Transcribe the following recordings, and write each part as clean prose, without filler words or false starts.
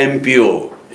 MPO,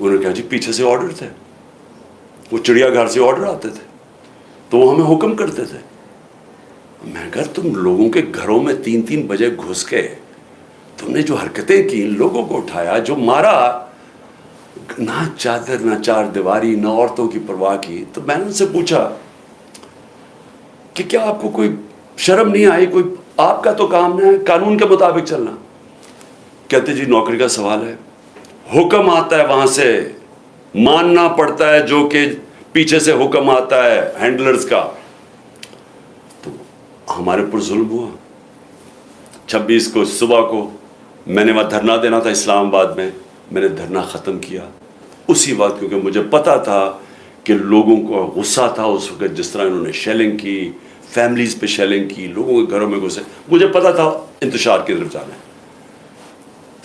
انہوں نے کہا جی پیچھے سے آرڈر تھے, وہ چڑیا گھر سے آرڈر آتے تھے تو وہ ہمیں حکم کرتے تھے. میں کہا تم لوگوں کے گھروں میں 3 بجے گھس کے تم نے جو حرکتیں کی, لوگوں کو اٹھایا, جو مارا, نہ چادر نہ چار دیواری نہ عورتوں کی پرواہ کی. تو میں نے ان سے پوچھا کہ کیا آپ کو کوئی شرم نہیں آئی, کوئی آپ کا تو کام ہے قانون کے مطابق چلنا. کہتے جی نوکری کا سوال ہے, حکم آتا ہے وہاں سے, ماننا پڑتا ہے جو کہ پیچھے سے حکم آتا ہے ہینڈلرز کا. تو ہمارے پر ظلم ہوا. 26 کو صبح کو میں نے وہاں دھرنا دینا تھا اسلام آباد میں, میں نے دھرنا ختم کیا اسی وقت, کیونکہ مجھے پتا تھا کہ لوگوں کو غصہ تھا اس وقت, جس طرح انہوں نے شیلنگ کی, فیملیز پہ شیلنگ کی, لوگوں کے گھروں میں گھسے. مجھے پتا تھا انتشار کی طرف جانا ہے.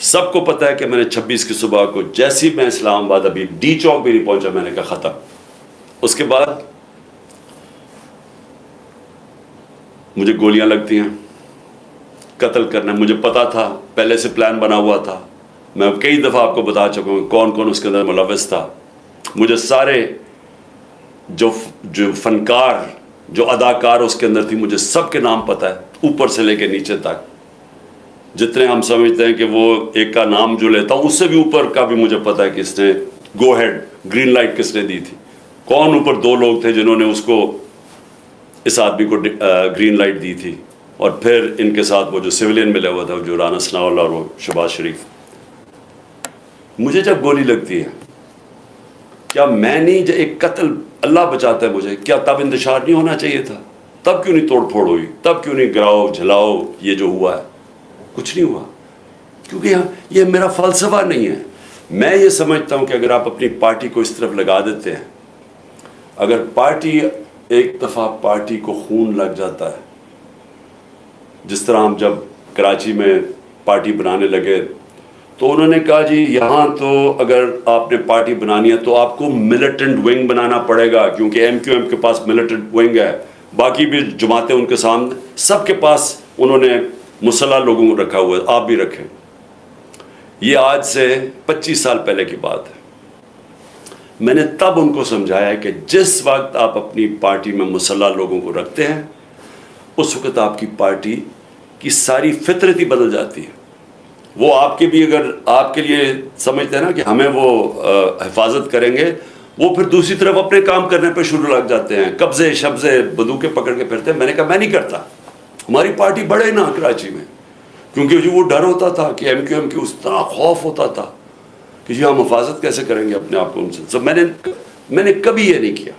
سب کو پتا ہے کہ میں نے 26 کی صبح کو جیسی میں اسلام آباد ابھی ڈی چوک بھی نہیں پہنچا, میں نے کہا ختم. اس کے بعد مجھے گولیاں لگتی ہیں, قتل کرنا. مجھے پتا تھا, پہلے سے پلان بنا ہوا تھا. میں کئی دفعہ آپ کو بتا چکا ہوں کون کون اس کے اندر ملوث تھا. مجھے سارے جو فنکار, جو اداکار اس کے اندر تھی, مجھے سب کے نام پتا ہے, اوپر سے لے کے نیچے تک. جتنے ہم سمجھتے ہیں کہ وہ ایک کا نام جو لیتا ہوں, اس سے بھی اوپر کا بھی مجھے پتا ہے کہ اس نے گو ہیڈ, گرین لائٹ کس نے دی تھی, کون اوپر 2 لوگ تھے جنہوں نے اس کو, اس آدمی کو گرین لائٹ دی تھی. اور پھر ان کے ساتھ وہ جو سویلین ملا ہوا تھا, جو رانا ثناء اللہ اور وہ شہباز شریف. مجھے جب گولی لگتی ہے, کیا میں نہیں, ایک قتل اللہ بچاتا ہے مجھے, کیا تب انتشار نہیں ہونا چاہیے تھا؟ تب کیوں نہیں توڑ پھوڑ ہوئی؟ تب کیوں نہیں گراؤ جھلاؤ یہ جو ہوا ہے؟ کچھ نہیں ہوا, کیونکہ یہ میرا فلسفہ نہیں ہے. میں یہ سمجھتا ہوں کہ اگر آپ اپنی پارٹی کو اس طرف لگا دیتے ہیں, اگر پارٹی ایک دفعہ پارٹی کو خون لگ جاتا ہے, جس طرح ہم جب کراچی میں پارٹی بنانے لگے تو انہوں نے کہا جی یہاں تو اگر آپ نے پارٹی بنانی ہے تو آپ کو ملیٹنٹ ونگ بنانا پڑے گا, کیونکہ MQM کے پاس ملیٹنٹ ونگ ہے, باقی بھی جماعتیں ان کے سامنے, سب کے پاس انہوں نے مسلح لوگوں کو رکھا ہوا ہے, آپ بھی رکھیں. یہ آج سے 25 سال پہلے کی بات ہے. میں نے تب ان کو سمجھایا کہ جس وقت آپ اپنی پارٹی میں مسلح لوگوں کو رکھتے ہیں, اس وقت آپ کی پارٹی کی ساری فطرت ہی بدل جاتی ہے. وہ آپ کے بھی اگر آپ کے لیے سمجھتے ہیں نا کہ ہمیں وہ حفاظت کریں گے, وہ پھر دوسری طرف اپنے کام کرنے پہ شروع لگ جاتے ہیں, قبضے شبزے بندوقیں پکڑ کے پھرتے ہیں. میں نے کہا میں نہیں کرتا, ہماری پارٹی بڑھے نا کراچی میں, کیونکہ جو وہ ڈر ہوتا تھا کہ MQM کی اس طرح خوف ہوتا تھا کہ جی ہم حفاظت کیسے کریں گے اپنے آپ کو ان سے. سب میں نے کبھی یہ نہیں کیا.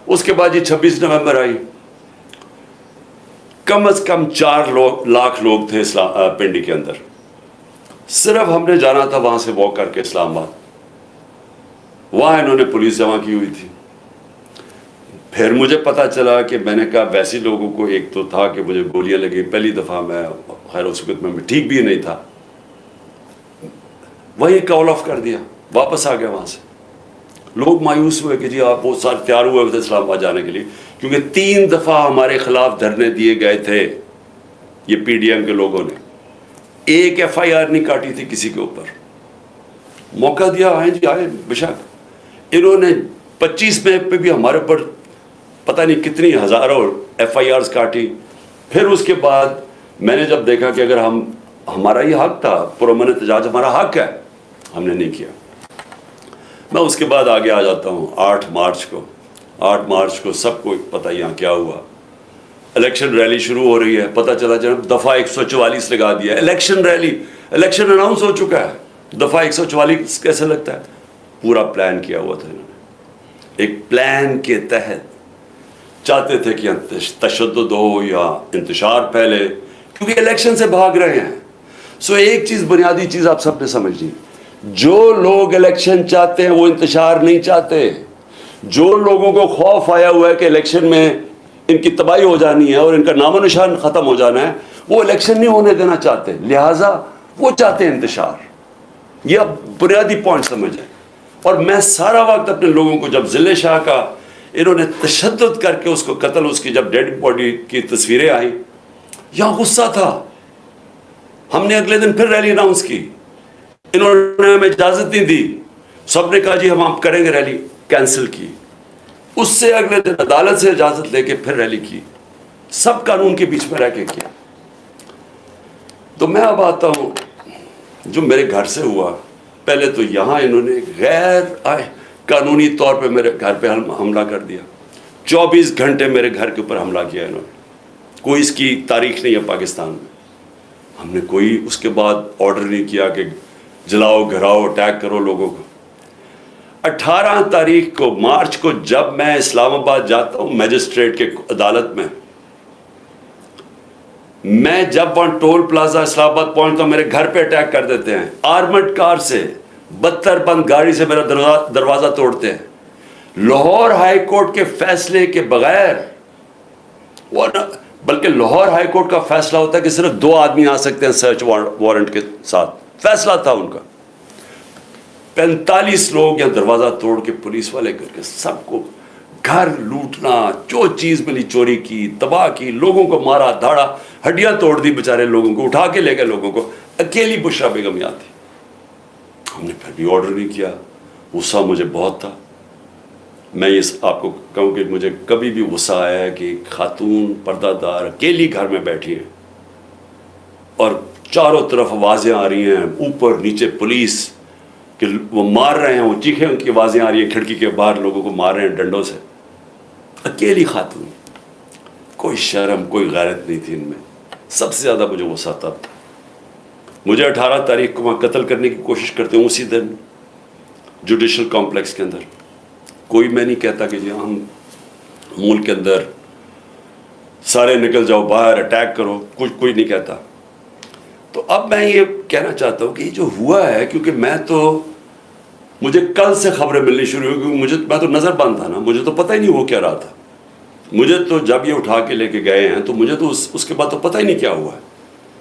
اس کے بعد یہ 26 نومبر آئی, کم از کم 4 لاکھ لوگ تھے پنڈی کے اندر. صرف ہم نے جانا تھا وہاں سے واک کر کے اسلام آباد, وہاں انہوں نے پولیس جمع کی ہوئی تھی. پھر مجھے پتا چلا کہ میں نے کہا ویسے لوگوں کو, ایک تو تھا کہ مجھے گولیاں لگی پہلی دفعہ, میں خیر اس وقت میں ٹھیک بھی نہیں تھا, وہی کال آف کر دیا, واپس آ گیا وہاں سے. لوگ مایوس ہوئے کہ جی آپ بہت سارے تیار ہوئے تھے اسلام آباد جانے کے لیے, کیونکہ 3 دفعہ ہمارے خلاف دھرنے دیے گئے تھے یہ PDM کے لوگوں نے. ایک FIR نہیں کاٹی تھی کسی کے اوپر. موقع دیا, آئے جی آئے بشک. انہوں نے 25 میں پہ بھی ہمارے اوپر پتہ نہیں کتنی ہزاروں FIRs کاٹی. پھر اس کے بعد میں نے جب دیکھا کہ اگر ہمارا یہ حق تھا, پرامن احتجاج ہمارا حق ہے, ہم نے نہیں کیا. میں اس کے بعد آگے آ جاتا ہوں 8 مارچ کو سب کو پتہ یہاں کیا ہوا. الیکشن ریلی شروع ہو رہی ہے, پتہ چلا جناب دفعہ 144 لگا دیا. الیکشن ریلی, الیکشن اناؤنس ہو چکا ہے, دفعہ 144 کیسے لگتا ہے؟ پورا پلان کیا ہوا تھا انہوں نے. ایک پلان کے تحت چاہتے تھے کہ تشدد ہو یا انتشار پھیلے, کیونکہ الیکشن سے بھاگ رہے ہیں. سو ایک چیز, بنیادی چیز آپ سب نے سمجھنی, جو لوگ الیکشن چاہتے ہیں وہ انتشار نہیں چاہتے. جو لوگوں کو خوف آیا ہوا ہے کہ الیکشن میں ان کی تباہی ہو جانی ہے اور ان کا نام و نشان ختم ہو جانا ہے, وہ الیکشن نہیں ہونے دینا چاہتے, لہٰذا وہ چاہتے ہیں انتشار. یہ اب بنیادی پوائنٹ سمجھیں. اور میں سارا وقت اپنے لوگوں کو, جب ضلع شاہ کا انہوں نے تشدد کر کے اس کو قتل, اس کی جب ڈیڈ باڈی کی تصویریں آئیں, یہاں غصہ تھا. ہم نے اگلے دن پھر ریلی اناؤنس کی, انہوں نے ہمیں اجازت نہیں دی سب نے کہا جی ہم کریں گے ریلی، کینسل کی. اس سے اگلے دن عدالت سے اجازت لے کے پھر ریلی کی، سب قانون کے بیچ میں رہ کے کیا. تو میں اب آتا ہوں جو میرے گھر سے ہوا. پہلے تو یہاں انہوں نے غیر قانونی طور پہ میرے گھر پہ حملہ کر دیا. 24 گھنٹے میرے گھر کے اوپر حملہ کیا انہوں نے. کوئی اس کی تاریخ نہیں ہے پاکستان میں. ہم نے کوئی اس کے بعد آرڈر نہیں کیا کہ جلاؤ گھراؤ اٹیک کرو لوگوں کو. 18 تاریخ کو مارچ کو جب میں اسلام آباد جاتا ہوں میجسٹریٹ کے عدالت میں جب وہاں ٹول پلازا اسلام آباد پہنچتا ہوں میرے گھر پہ اٹیک کر دیتے ہیں آرمڈ کار سے، 72 بند گاڑی سے میرا دروازہ توڑتے ہیں. لاہور ہائی کورٹ کے فیصلے کے بغیر، بلکہ لاہور ہائی کورٹ کا فیصلہ ہوتا ہے کہ صرف 2 آدمی آ سکتے ہیں سرچ وارنٹ کے ساتھ. فیصلہ تھا ان کا. 45 لوگ یہاں دروازہ توڑ کے پولیس والے کر کے سب کو گھر لوٹنا، جو چیز ملی چوری کی، تباہ کی، لوگوں کو مارا دھاڑا، ہڈیاں توڑ دی بیچارے لوگوں کو، اٹھا کے لے گئے لوگوں کو. اکیلی بشرا بیگم یہاں تھی. ہم نے پھر بھی آرڈر نہیں کیا. غصہ مجھے بہت تھا. میں یہ آپ کو کہوں کہ مجھے کبھی بھی غصہ آیا ہے کہ خاتون پردہ دار اکیلی گھر میں بیٹھی ہیں اور چاروں طرف آوازیں آ رہی ہیں، اوپر نیچے پولیس کہ وہ مار رہے ہیں، وہ چیخیں ان کی آوازیں آ رہی ہیں، کھڑکی کے باہر لوگوں کو مار رہے ہیں ڈنڈوں سے. اکیلی خاتون، کوئی شرم کوئی غیرت نہیں تھی ان میں. سب سے زیادہ مجھے غصہ تب تھا. مجھے 18 تاریخ کو وہاں قتل کرنے کی کوشش کرتے ہیں اسی دن جوڈیشل کمپلیکس کے اندر. کوئی میں نہیں کہتا کہ جی ہم ملک کے اندر سارے نکل جاؤ باہر اٹیک کرو، کوئی نہیں کہتا. تو اب میں یہ کہنا چاہتا ہوں کہ یہ جو ہوا ہے، کیونکہ مجھے کل سے خبریں ملنی شروع ہوئی، کیونکہ میں تو نظر بند تھا نا، مجھے تو پتہ ہی نہیں وہ کیا رہا تھا. مجھے تو جب یہ اٹھا کے لے کے گئے ہیں تو مجھے تو اس کے بعد تو پتہ ہی نہیں کیا ہوا ہے.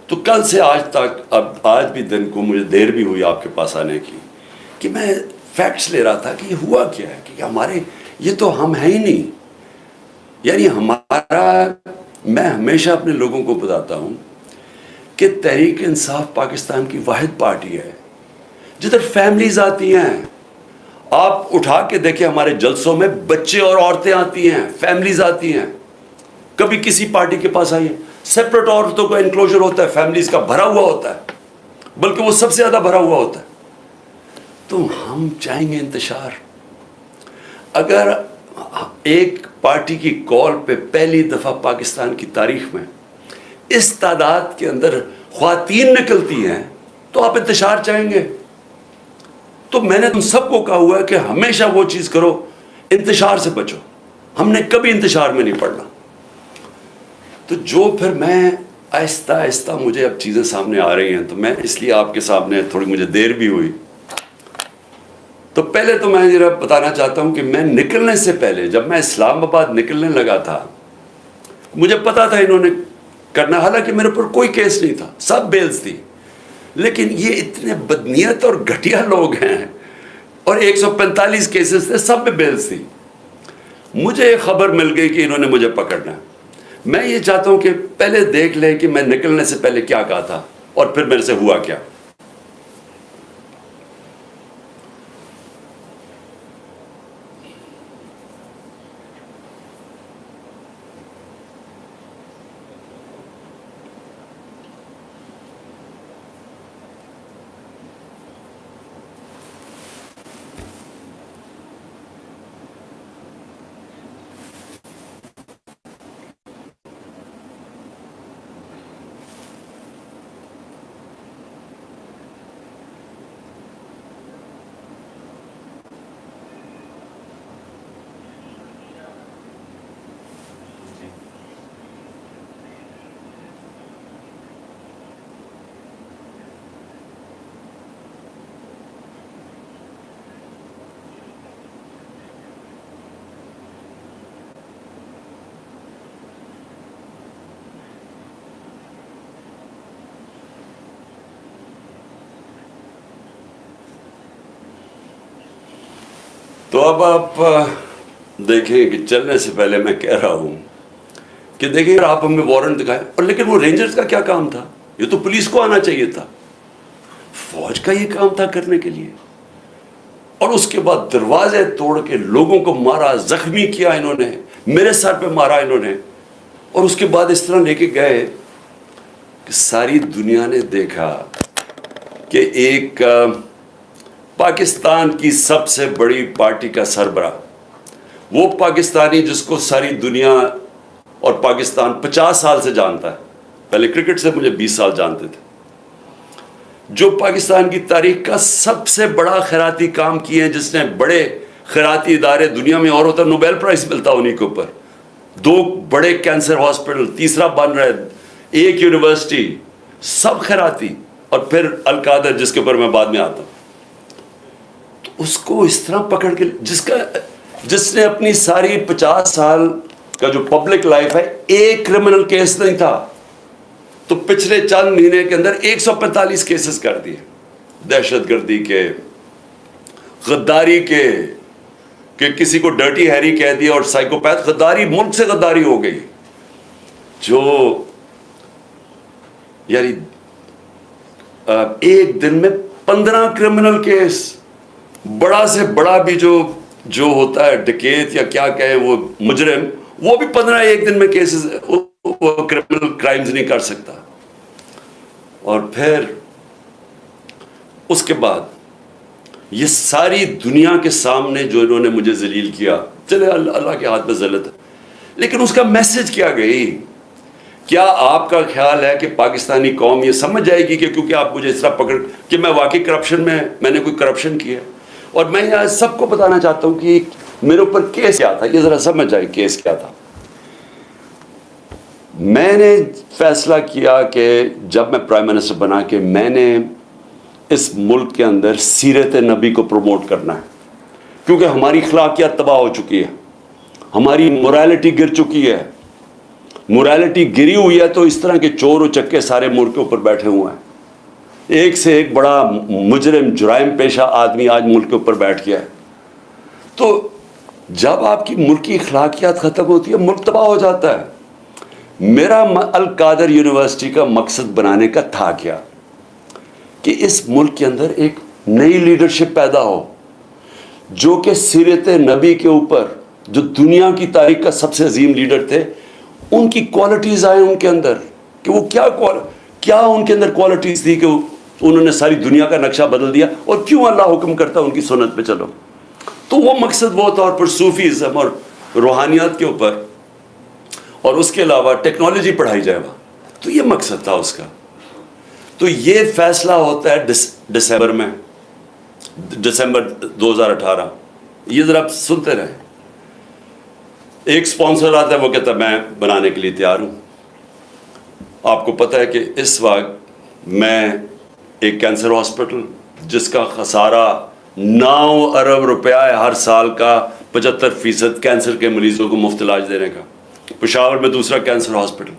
تو کل سے آج تک، اب آج بھی دن کو مجھے دیر بھی ہوئی آپ کے پاس آنے کی، کہ میں فیکٹس لے رہا تھا کہ یہ ہوا کیا ہے، کہ ہمارے یہ تو ہم ہیں ہی نہیں. یعنی میں ہمیشہ اپنے لوگوں کو بتاتا ہوں کہ تحریک انصاف پاکستان کی واحد پارٹی ہے جدھر فیملیز آتی ہیں. آپ اٹھا کے دیکھیں ہمارے جلسوں میں بچے اور عورتیں آتی ہیں، فیملیز آتی ہیں. کبھی کسی پارٹی کے پاس آئیے، سیپریٹ عورتوں کا انکلوجر ہوتا ہے، فیملیز کا بھرا ہوا ہوتا ہے، بلکہ وہ سب سے زیادہ بھرا ہوا ہوتا ہے. تو ہم چاہیں گے انتشار. اگر ایک پارٹی کی کال پہ پہلی دفعہ پاکستان کی تاریخ میں اس تعداد کے اندر خواتین نکلتی ہیں تو آپ انتشار چاہیں گے. تو میں نے تم سب کو کہا ہوا ہے کہ ہمیشہ وہ چیز کرو، انتشار سے بچو. ہم نے کبھی انتشار میں نہیں پڑنا. تو جو پھر میں آہستہ آہستہ مجھے اب چیزیں سامنے آ رہی ہیں، تو میں اس لیے آپ کے سامنے تھوڑی مجھے دیر بھی ہوئی. تو پہلے تو میں ذرا بتانا چاہتا ہوں کہ میں نکلنے سے پہلے، جب میں اسلام آباد نکلنے لگا تھا، مجھے پتا تھا انہوں نے کرنا، حالانکہ میرے پر کوئی کیس نہیں تھا، سب بیلز تھی. لیکن یہ اتنے بدنیت اور گھٹیا لوگ ہیں، اور 145 کیسز تھے، سب میں بیلز تھی. مجھے خبر مل گئی کہ انہوں نے مجھے پکڑنا ہے. میں یہ چاہتا ہوں کہ پہلے دیکھ لیں کہ میں نکلنے سے پہلے کیا کہا تھا اور پھر میرے سے ہوا کیا. تو اب آپ دیکھیں کہ چلنے سے پہلے میں کہہ رہا ہوں کہ دیکھیں آپ ہمیں وارنٹ دکھائیں، اور لیکن وہ رینجرز کا کیا کام تھا؟ یہ تو پولیس کو آنا چاہیے تھا، فوج کا یہ کام تھا کرنے کے لیے. اور اس کے بعد دروازے توڑ کے لوگوں کو مارا, زخمی کیا انہوں نے, میرے سر پہ مارا انہوں نے, اور اس کے بعد اس طرح لے کے گئے کہ ساری دنیا نے دیکھا کہ ایک پاکستان کی سب سے بڑی پارٹی کا سربراہ, وہ پاکستانی جس کو ساری دنیا اور پاکستان 50 سال سے جانتا ہے, پہلے کرکٹ سے مجھے 20 سال جانتے تھے, جو پاکستان کی تاریخ کا سب سے بڑا خیراتی کام کیے ہیں, جس نے بڑے خیراتی ادارے دنیا میں اور ہوتا, نوبیل پرائز ملتا انہی کے اوپر, 2 بڑے کینسر ہاسپٹل, تیسرا بن رہا ہے, 1 یونیورسٹی, سب خیراتی, اور پھر القادر جس کے اوپر میں بعد میں آتا ہوں. اس کو اس طرح پکڑ کے, جس نے اپنی ساری 50 سال کا جو پبلک لائف ہے ایک کرمنل کیس نہیں تھا, تو پچھلے چند مہینے کے اندر 145 کیسز کر دیے, دہشت گردی کے, غداری کے, کہ کسی کو ڈرٹی ہیری کہہ دیا, اور سائیکوپیتھ غداری, ملک سے غداری ہو گئی, جو یعنی ایک دن میں 15 کرمنل کیس, بڑا سے بڑا بھی جو ہوتا ہے ڈکیت یا کیا کہیں وہ مجرم, وہ بھی 15 ایک دن میں کیسز, وہ کرمنل کرائمز نہیں کر سکتا. اور پھر اس کے بعد یہ ساری دنیا کے سامنے جو انہوں نے مجھے ذلیل کیا, چلے اللہ کے ہاتھ میں ذلت ہے, لیکن اس کا میسج کیا گئی؟ کیا آپ کا خیال ہے کہ پاکستانی قوم یہ سمجھ جائے گی کہ کیونکہ آپ مجھے اس طرح پکڑ کہ میں واقعی کرپشن میں نے کوئی کرپشن کیا ہے؟ اور میں یہاں سب کو بتانا چاہتا ہوں کہ میرے اوپر کیس کیا تھا, یہ ذرا سمجھ جائے کیس کیا تھا. میں نے فیصلہ کیا کہ جب میں پرائم منسٹر بنا کہ میں نے اس ملک کے اندر سیرت نبی کو پروموٹ کرنا ہے, کیونکہ ہماری اخلاقیات تباہ ہو چکی ہے, ہماری مورالٹی گر چکی ہے. مورالٹی گری ہوئی ہے تو اس طرح کے چور و چکے سارے ملک کے اوپر بیٹھے ہوئے ہیں, ایک سے ایک بڑا مجرم جرائم پیشہ آدمی آج ملک کے اوپر بیٹھ گیا ہے. تو جب آپ کی ملکی اخلاقیات ختم ہوتی ہے, ملک تباہ ہو جاتا ہے. میرا القادر یونیورسٹی کا مقصد بنانے کا تھا کیا, کہ اس ملک کے اندر ایک نئی لیڈرشپ پیدا ہو, جو کہ سیرت نبی کے اوپر, جو دنیا کی تاریخ کا سب سے عظیم لیڈر تھے, ان کی کوالٹیز آئیں ان کے اندر, کہ وہ کیا ان کے اندر کوالٹیز تھی کہ انہوں نے ساری دنیا کا نقشہ بدل دیا, اور کیوں اللہ حکم کرتا ان کی سنت پہ چلو. تو وہ مقصد وہ تھا, اور پھر صوفیزم اور روحانیات کے اوپر, اور اس کے علاوہ ٹیکنالوجی پڑھائی جائے وہاں. تو یہ مقصد تھا اس کا. تو یہ فیصلہ ہوتا ہے دسمبر 2018. یہ ذرا آپ سنتے رہیں. ایک سپانسر آتا ہے, وہ کہتا ہے میں بنانے کے لیے تیار ہوں. آپ کو پتہ ہے کہ اس وقت میں ایک کینسر ہاسپٹل جس کا خسارہ 9 ارب روپیہ ہے ہر سال کا, 75% کینسر کے مریضوں کو مفت علاج دینے کا. پشاور میں دوسرا کینسر ہاسپٹل,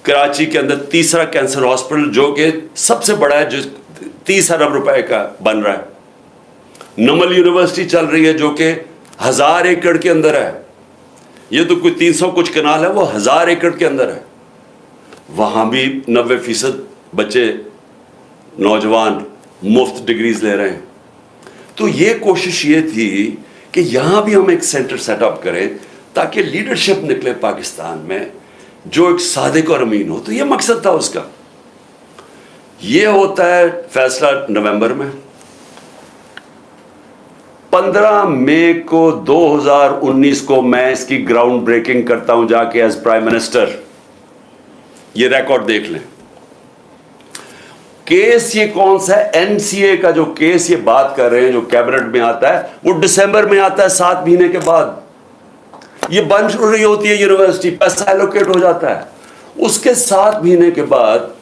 کراچی کے اندر تیسرا کینسر ہاسپٹل جو کہ سب سے بڑا ہے, جو 30 ارب روپے کا بن رہا ہے. نمل یونیورسٹی چل رہی ہے جو کہ 1000 ایکڑ کے اندر ہے. یہ تو کوئی 300 کچھ کنال ہے, وہ 1000 ایکڑ کے اندر ہے. وہاں بھی 90% بچے نوجوان مفت ڈگریز لے رہے ہیں. تو یہ کوشش یہ تھی کہ یہاں بھی ہم ایک سینٹر سیٹ اپ کریں تاکہ لیڈرشپ نکلے پاکستان میں جو ایک صادق اور امین ہو. تو یہ مقصد تھا اس کا. یہ ہوتا ہے فیصلہ نومبر میں. 15 مئی کو 2019 کو میں اس کی گراؤنڈ بریکنگ کرتا ہوں جا کے ایز پرائم منسٹر. یہ ریکارڈ دیکھ لیں. کیس یہ کون سا ہے؟ این سی اے کا جو کیس یہ بات کر رہے ہیں جو کیبنٹ میں آتا ہے, وہ دسمبر میں آتا ہے, 7 مہینے کے بعد. یہ بن رہی ہوتی ہے یونیورسٹی, پیسہ ایلوکیٹ ہو جاتا ہے. اس کے 7 مہینے کے بعد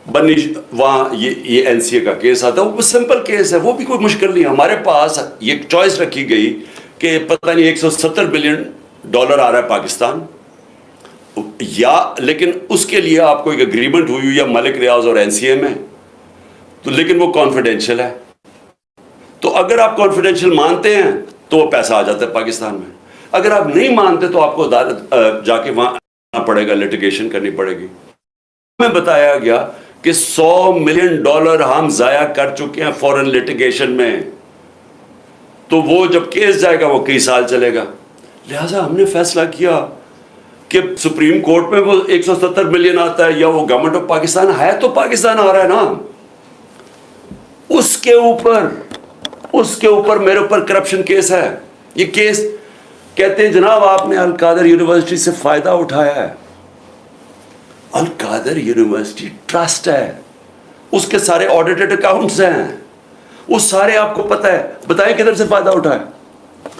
وہاں یہ این سی اے کا کیس آتا ہے. وہ سمپل کیس ہے, وہ بھی کوئی مشکل نہیں. ہمارے پاس یہ چوائس رکھی گئی کہ پتہ نہیں $170 بلین آ رہا ہے پاکستان, یا لیکن اس کے لیے آپ کو ایک اگریمنٹ ہوئی ہے ملک ریاض اور این سی اے میں, تو لیکن وہ کانفیڈینشیل ہے. تو اگر آپ کانفیڈینشیل مانتے ہیں تو وہ پیسہ آ جاتا ہے پاکستان میں. اگر آپ نہیں مانتے تو آپ کو عدالت جا کے وہاں آنا پڑے گا, لٹیگیشن کرنی پڑے گی. ہمیں بتایا گیا کہ $100 ملین ہم ضائع کر چکے ہیں فورن لٹیگیشن میں، تو وہ جب کیس جائے گا وہ کئی سال چلے گا. لہٰذا ہم نے فیصلہ کیا کہ سپریم کورٹ میں وہ 170 ملین آتا ہے، یا وہ گورنمنٹ آف پاکستان ہے تو پاکستان آ رہا ہے نا، اس کے اوپر میرے اوپر کرپشن کیس ہے. یہ کیس کہتے ہیں جناب آپ نے القادر یونیورسٹی سے فائدہ اٹھایا ہے. القادر یونیورسٹی ٹرسٹ ہے، اس کے سارے آڈیٹڈ اکاؤنٹس ہیں، وہ سارے آپ کو پتہ ہے. بتائیں کدھر سے فائدہ اٹھایا؟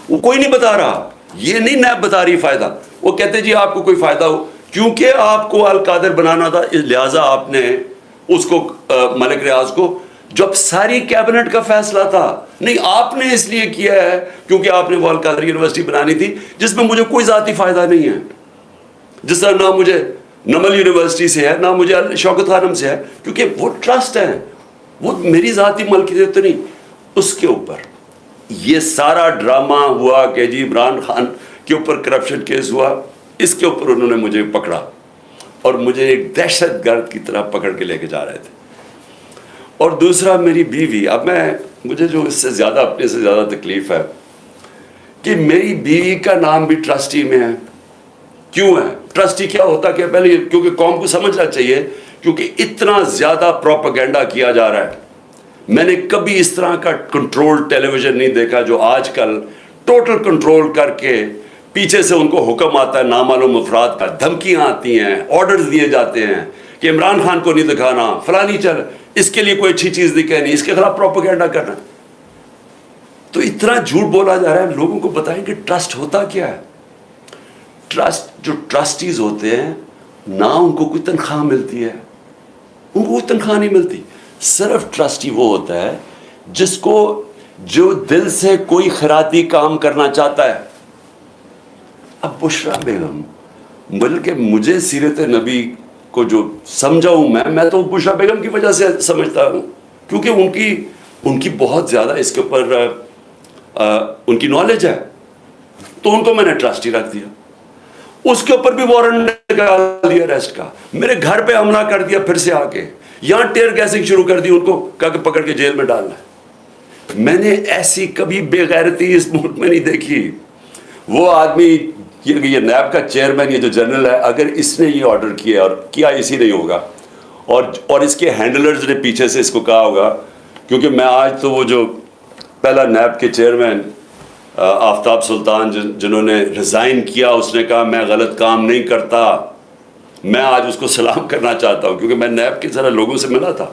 وہ کوئی نہیں بتا رہا. یہ نہیں نیب بتا رہی فائدہ. وہ کہتے جی آپ کو کوئی فائدہ ہو، کیونکہ آپ کو القادر بنانا تھا لہٰذا آپ نے اس کو ملک ریاض کو، جب ساری کیبنٹ کا فیصلہ تھا، نہیں آپ نے اس لیے کیا ہے کیونکہ آپ نے وہ القادر یونیورسٹی بنانی تھی جس میں مجھے کوئی ذاتی فائدہ نہیں ہے. جس طرح نہ مجھے نمل یونیورسٹی سے ہے، نہ مجھے شوکت خانم سے ہے، کیونکہ وہ ٹرسٹ ہے، وہ میری ذاتی ملکیت تو نہیں. اس کے اوپر یہ سارا ڈرامہ ہوا کہ جی عمران خان کے اوپر کرپشن کیس ہوا، اس کے اوپر انہوں نے مجھے پکڑا اور مجھے ایک دہشت گرد کی طرح پکڑ کے لے کے جا رہے تھے. اور دوسرا میری بیوی، اب مجھے جو اس سے زیادہ اپنے سے زیادہ تکلیف ہے کہ میری بیوی کا نام بھی ٹرسٹی میں ہے. کیوں ہے؟ ٹرسٹی کیا ہوتا کہ پہلے کیونکہ قوم کو سمجھنا چاہیے، کیونکہ اتنا زیادہ پروپیگنڈا کیا جا رہا ہے. میں نے کبھی اس طرح کا کنٹرول ٹیلی ویژن نہیں دیکھا جو آج کل ٹوٹل کنٹرول کر کے پیچھے سے ان کو حکم آتا ہے نامعلوم افراد کا، دھمکیاں آتی ہیں، آرڈرز دیے جاتے ہیں کہ عمران خان کو نہیں دکھانا، فلانی چل، اس کے لیے کوئی اچھی چیز نہیں کہنی، اس کے خلاف پروپیگنڈا کرنا. تو اتنا جھوٹ بولا جا رہا ہے. لوگوں کو بتائیں کہ ٹرسٹ ہوتا کیا ہے. ٹرسٹ، جو ٹرسٹیز ہوتے ہیں نہ ان کو کوئی تنخواہ ملتی ہے، ان کو کوئی تنخواہ نہیں ملتی. صرف ٹرسٹی وہ ہوتا ہے جس کو جو دل سے کوئی خیراتی کام کرنا چاہتا ہے. اب بشرا بیگم، بلکہ مجھے سیرت نبی کو جو سمجھا ہوں میں تو بشرا بیگم کی وجہ سے سمجھتا ہوں، کیونکہ ان کی بہت زیادہ اس کے اوپر ان کی نالج ہے، تو ان کو میں نے ٹرسٹی رکھ دیا. اس کے اوپر بھی وارنٹ نکال دیا اریسٹ کا، میرے گھر پہ حملہ کر دیا، پھر سے آ کے یہاں ٹیئر گیسنگ شروع کر دی، ان کو کہا کہ پکڑ کے جیل میں ڈالنا ہے. میں نے ایسی کبھی بے غیرتی اس ملک میں نہیں دیکھی. وہ آدمی یہ نیب کا چیئرمین، یہ جو جنرل ہے، اگر اس نے یہ آرڈر کیا اور کیا اسی نہیں ہوگا، اور اس کے ہینڈلرز نے پیچھے سے اس کو کہا ہوگا، کیونکہ میں آج تو وہ جو پہلا نیب کے چیئرمین آفتاب سلطان جنہوں نے ریزائن کیا، اس نے کہا میں غلط کام نہیں کرتا. میں آج اس کو سلام کرنا چاہتا ہوں کیونکہ میں نیب کے ذرا لوگوں سے ملا تھا.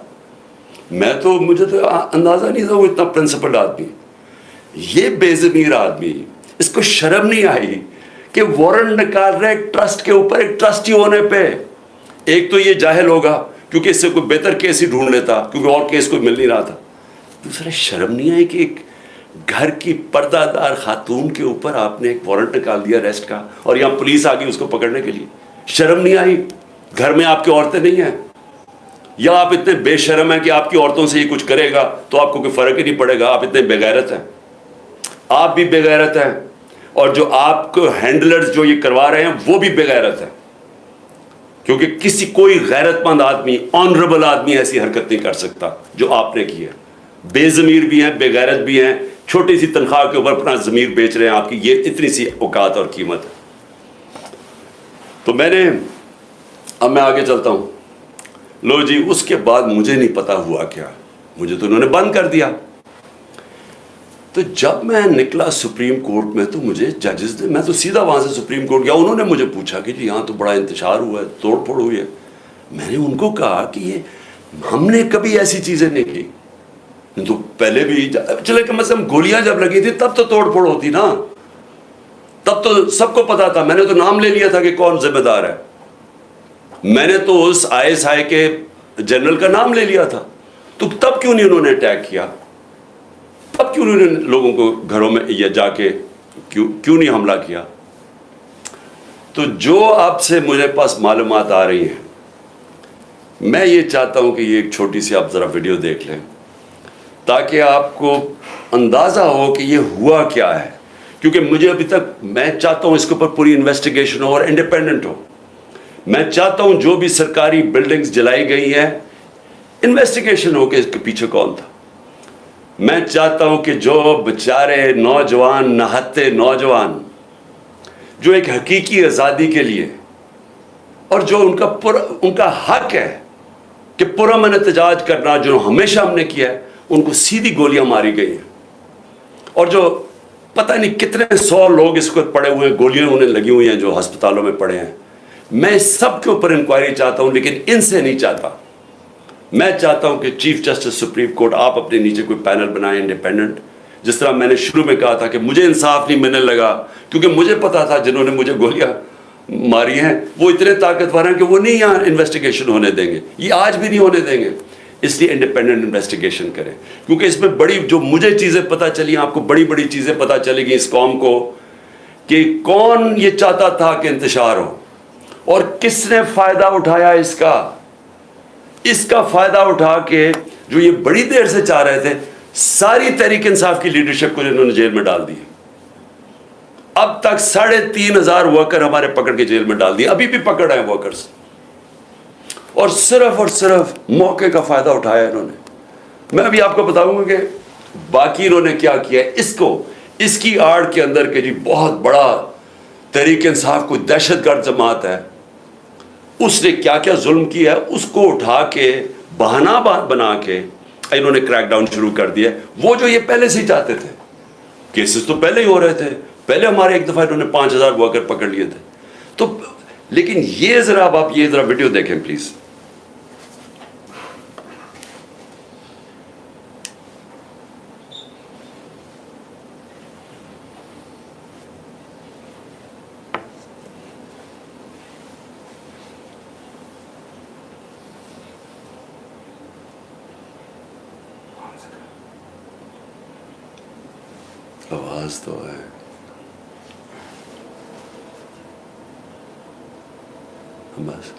مجھے تو اندازہ نہیں تھا وہ اتنا پرنسپل آدمی، یہ بے ضمیر آدمی، اس کو شرم نہیں آئی کہ وارنٹ نکال رہے ایک ٹرسٹ کے اوپر، ایک ٹرسٹی ہونے پہ. ایک تو یہ جاہل ہوگا کیونکہ اس سے کوئی بہتر کیس ہی ڈھونڈ لیتا، کیونکہ اور کیس کوئی مل نہیں رہا تھا. دوسرا شرم نہیں آئی کہ ایک گھر کی پردہ دار خاتون کے اوپر آپ نے ایک وارنٹ نکال دیا اریسٹ کا، اور یہاں پولیس آ گئی اس کو پکڑنے کے لیے. شرم نہیں آئی؟ گھر میں آپ کی عورتیں نہیں ہیں، یا آپ اتنے بے شرم ہیں کہ آپ کی عورتوں سے یہ کچھ کرے گا تو آپ کو کوئی فرق ہی نہیں پڑے گا؟ آپ اتنے بے غیرت ہیں. آپ بھی بے غیرت ہیں، اور جو آپ کو ہینڈلرز جو یہ کروا رہے ہیں وہ بھی بے غیرت ہیں، کیونکہ کوئی غیرت مند آدمی، آنریبل آدمی ایسی حرکت نہیں کر سکتا جو آپ نے کی ہے. بے ضمیر بھی ہیں، بے غیرت بھی ہیں، چھوٹی سی تنخواہ کے اوپر اپنا ضمیر بیچ رہے ہیں آپ کی. یہ اتنی سی اوقات اور قیمت ہے. تو اب میں آگے چلتا ہوں. لو جی، اس کے بعد مجھے نہیں پتا ہوا کیا، مجھے تو انہوں نے بند کر دیا. تو جب میں نکلا سپریم کورٹ میں تو مجھے ججز نے، میں تو سیدھا وہاں سے سپریم کورٹ گیا، انہوں نے مجھے پوچھا کہ جی یہاں تو بڑا انتشار ہوا ہے، توڑ پھوڑ ہوئی ہے. میں نے ان کو کہا کہ یہ ہم نے کبھی ایسی چیزیں نہیں کی. تو پہلے بھی چلے کم از کم گولیاں جب لگی تھی تب تو توڑ پھوڑ ہوتی نا، تب تو سب کو پتا تھا. میں نے تو نام لے لیا تھا کہ کون ذمہ دار ہے. میں نے تو اس ISI کے جنرل کا نام لے لیا تھا. تو تب کیوں نہیں انہوں نے اٹیک کیا؟ تب کیوں انہوں نے لوگوں کو گھروں میں یا جا کے کیوں نہیں حملہ کیا؟ تو جو اب سے مجھے پاس معلومات آ رہی ہیں، میں یہ چاہتا ہوں کہ یہ ایک چھوٹی سی آپ ذرا ویڈیو دیکھ لیں تاکہ آپ کو اندازہ ہو کہ یہ ہوا کیا ہے. کیونکہ مجھے ابھی تک، میں چاہتا ہوں اس کے اوپر پوری انویسٹیگیشن ہو اور انڈیپینڈنٹ ہو. میں چاہتا ہوں جو بھی سرکاری بلڈنگز جلائی گئی ہیں انویسٹیگیشن ہو کہ اس کے پیچھے کون تھا. میں چاہتا ہوں کہ جو بیچارے نوجوان نہتے نوجوان جو ایک حقیقی آزادی کے لیے اور جو ان کا حق ہے کہ پرامن احتجاج کرنا جو ہمیشہ ہم نے کیا ہے, ان کو سیدھی گولیاں ماری گئی ہیں. اور جو پتہ نہیں کتنے 100 لوگ اس کو پڑے ہوئے ہیں, گولیاں انہیں لگی ہوئی ہیں جو ہسپتالوں میں پڑے ہیں. میں سب کے اوپر انکوائری چاہتا ہوں, لیکن ان سے نہیں چاہتا. میں چاہتا ہوں کہ چیف جسٹس سپریم کورٹ آپ اپنے نیچے کوئی پینل بنائیں انڈیپینڈنٹ, جس طرح میں نے شروع میں کہا تھا کہ مجھے انصاف نہیں ملنے لگا کیونکہ مجھے پتا تھا جنہوں نے مجھے گولیاں ماری ہیں وہ اتنے طاقتور ہیں کہ وہ نہیں یہاں انویسٹیگیشن ہونے دیں گے, یہ آج بھی نہیں ہونے دیں گے. اس لیے انڈیپینڈنٹ انویسٹیگیشن کریں, کیونکہ اس میں بڑی جو مجھے چیزیں پتہ چلی, آپ کو بڑی بڑی چیزیں پتہ چلے گی اس قوم کو کہ کون یہ چاہتا تھا کہ انتشار ہو اور کس نے فائدہ اٹھایا اس کا فائدہ اٹھا کے جو یہ بڑی دیر سے چاہ رہے تھے, ساری تحریک انصاف کی لیڈرشپ کو انہوں نے جیل میں ڈال دی. اب تک 3,500 ورکر ہمارے پکڑ کے جیل میں ڈال دیے, ابھی بھی پکڑ رہے ہیں ورکرز, اور صرف موقع کا فائدہ اٹھایا انہوں نے. میں ابھی آپ کو بتاؤں گا کہ باقی انہوں نے کیا کیا. اس کی آڑ کے اندر کہ جی بہت بڑا تحریک انصاف کوئی دہشت گرد جماعت ہے, اس نے کیا کیا ظلم کیا ہے اس کو اٹھا کے بہانہ بنا کے انہوں نے کریک ڈاؤن شروع کر دیا. وہ جو یہ پہلے سے ہی چاہتے تھے, کیسز تو پہلے ہی ہو رہے تھے, پہلے ہمارے ایک دفعہ انہوں نے 5,000 ورکر پکڑ لیے تھے. تو لیکن یہ ذرا آپ یہ ذرا ویڈیو دیکھیں پلیز. آواز تو ہے, بس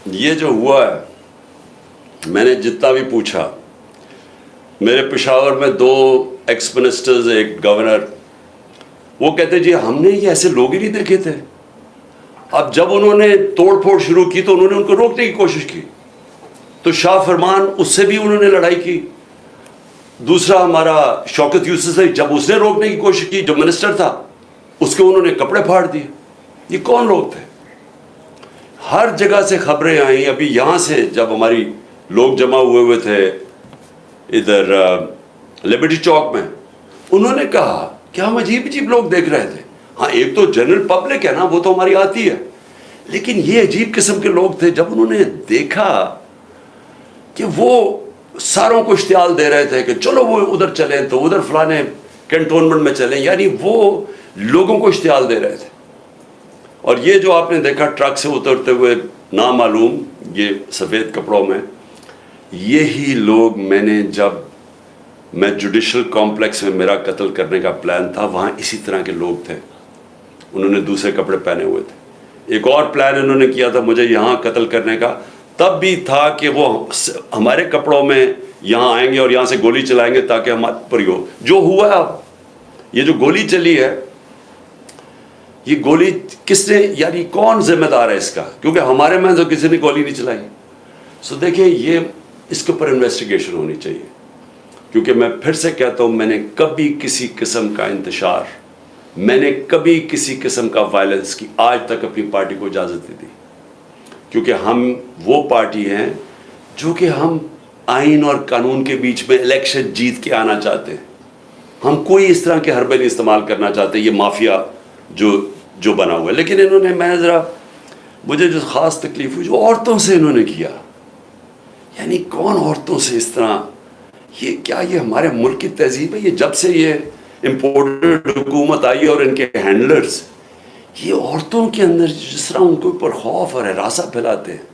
یہ جو ہوا ہے, میں نے جتنا بھی پوچھا, میرے پشاور میں 2 ایکس منسٹرز, ایک گورنر, وہ کہتے جی ہم نے یہ ایسے لوگ ہی نہیں دیکھے تھے. اب جب انہوں نے توڑ پھوڑ شروع کی تو انہوں نے ان کو روکنے کی کوشش کی, تو شاہ فرمان اس سے بھی انہوں نے لڑائی کی. دوسرا ہمارا شوکت یوسف سے جب اس نے روکنے کی کوشش کی, جو منسٹر تھا, اس کے انہوں نے کپڑے پھاڑ دیے. یہ کون لوگ تھے؟ ہر جگہ سے خبریں آئیں. ابھی یہاں سے جب ہماری لوگ جمع ہوئے تھے ادھر لبرٹی چوک میں, انہوں نے کہا کہ ہم عجیب لوگ دیکھ رہے تھے. ہاں ایک تو جنرل پبلک ہے نا, وہ تو ہماری آتی ہے, لیکن یہ عجیب قسم کے لوگ تھے. جب انہوں نے دیکھا کہ وہ ساروں کو اشتعال دے رہے تھے کہ چلو وہ ادھر چلیں تو ادھر فلانے کنٹونمنٹ میں چلیں, یعنی وہ لوگوں کو اشتعال دے رہے تھے. اور یہ جو آپ نے دیکھا ٹرک سے اترتے ہوئے نامعلوم یہ سفید کپڑوں میں, یہی لوگ جب میں جوڈیشل کمپلیکس میں میرا قتل کرنے کا پلان تھا, وہاں اسی طرح کے لوگ تھے. انہوں نے دوسرے کپڑے پہنے ہوئے تھے. ایک اور پلان انہوں نے کیا تھا مجھے یہاں قتل کرنے کا, تب بھی تھا کہ وہ ہمارے کپڑوں میں یہاں آئیں گے اور یہاں سے گولی چلائیں گے تاکہ ہمارے پر ہی ہو. جو ہوا ہے, اب یہ جو گولی چلی ہے یہ گولی کس نے, یعنی کون ذمہ دار ہے اس کا, کیونکہ ہمارے میں تو کسی نے گولی نہیں چلائی. سو دیکھیں یہ اس کے اوپر انویسٹیگیشن ہونی چاہیے, کیونکہ میں پھر سے کہتا ہوں میں نے کبھی کسی قسم کا انتشار, میں نے کبھی کسی قسم کا وائلنس کی آج تک اپنی پارٹی کو اجازت نہیں دی, کیونکہ ہم وہ پارٹی ہیں جو کہ ہم آئین اور قانون کے بیچ میں الیکشن جیت کے آنا چاہتے ہیں. ہم کوئی اس طرح کے حربے نہیں استعمال کرنا چاہتے, یہ مافیا جو بنا ہوا ہے. لیکن انہوں نے, میں ذرا مجھے جو خاص تکلیف ہوئی جو عورتوں سے انہوں نے کیا, یعنی کون عورتوں سے اس طرح, یہ کیا یہ ہمارے ملک کی تہذیب ہے؟ یہ جب سے یہ امپورٹڈ حکومت آئی اور ان کے ہینڈلرز یہ عورتوں کے اندر جس طرح ان کے اوپر خوف اور ہراساں پھیلاتے ہیں,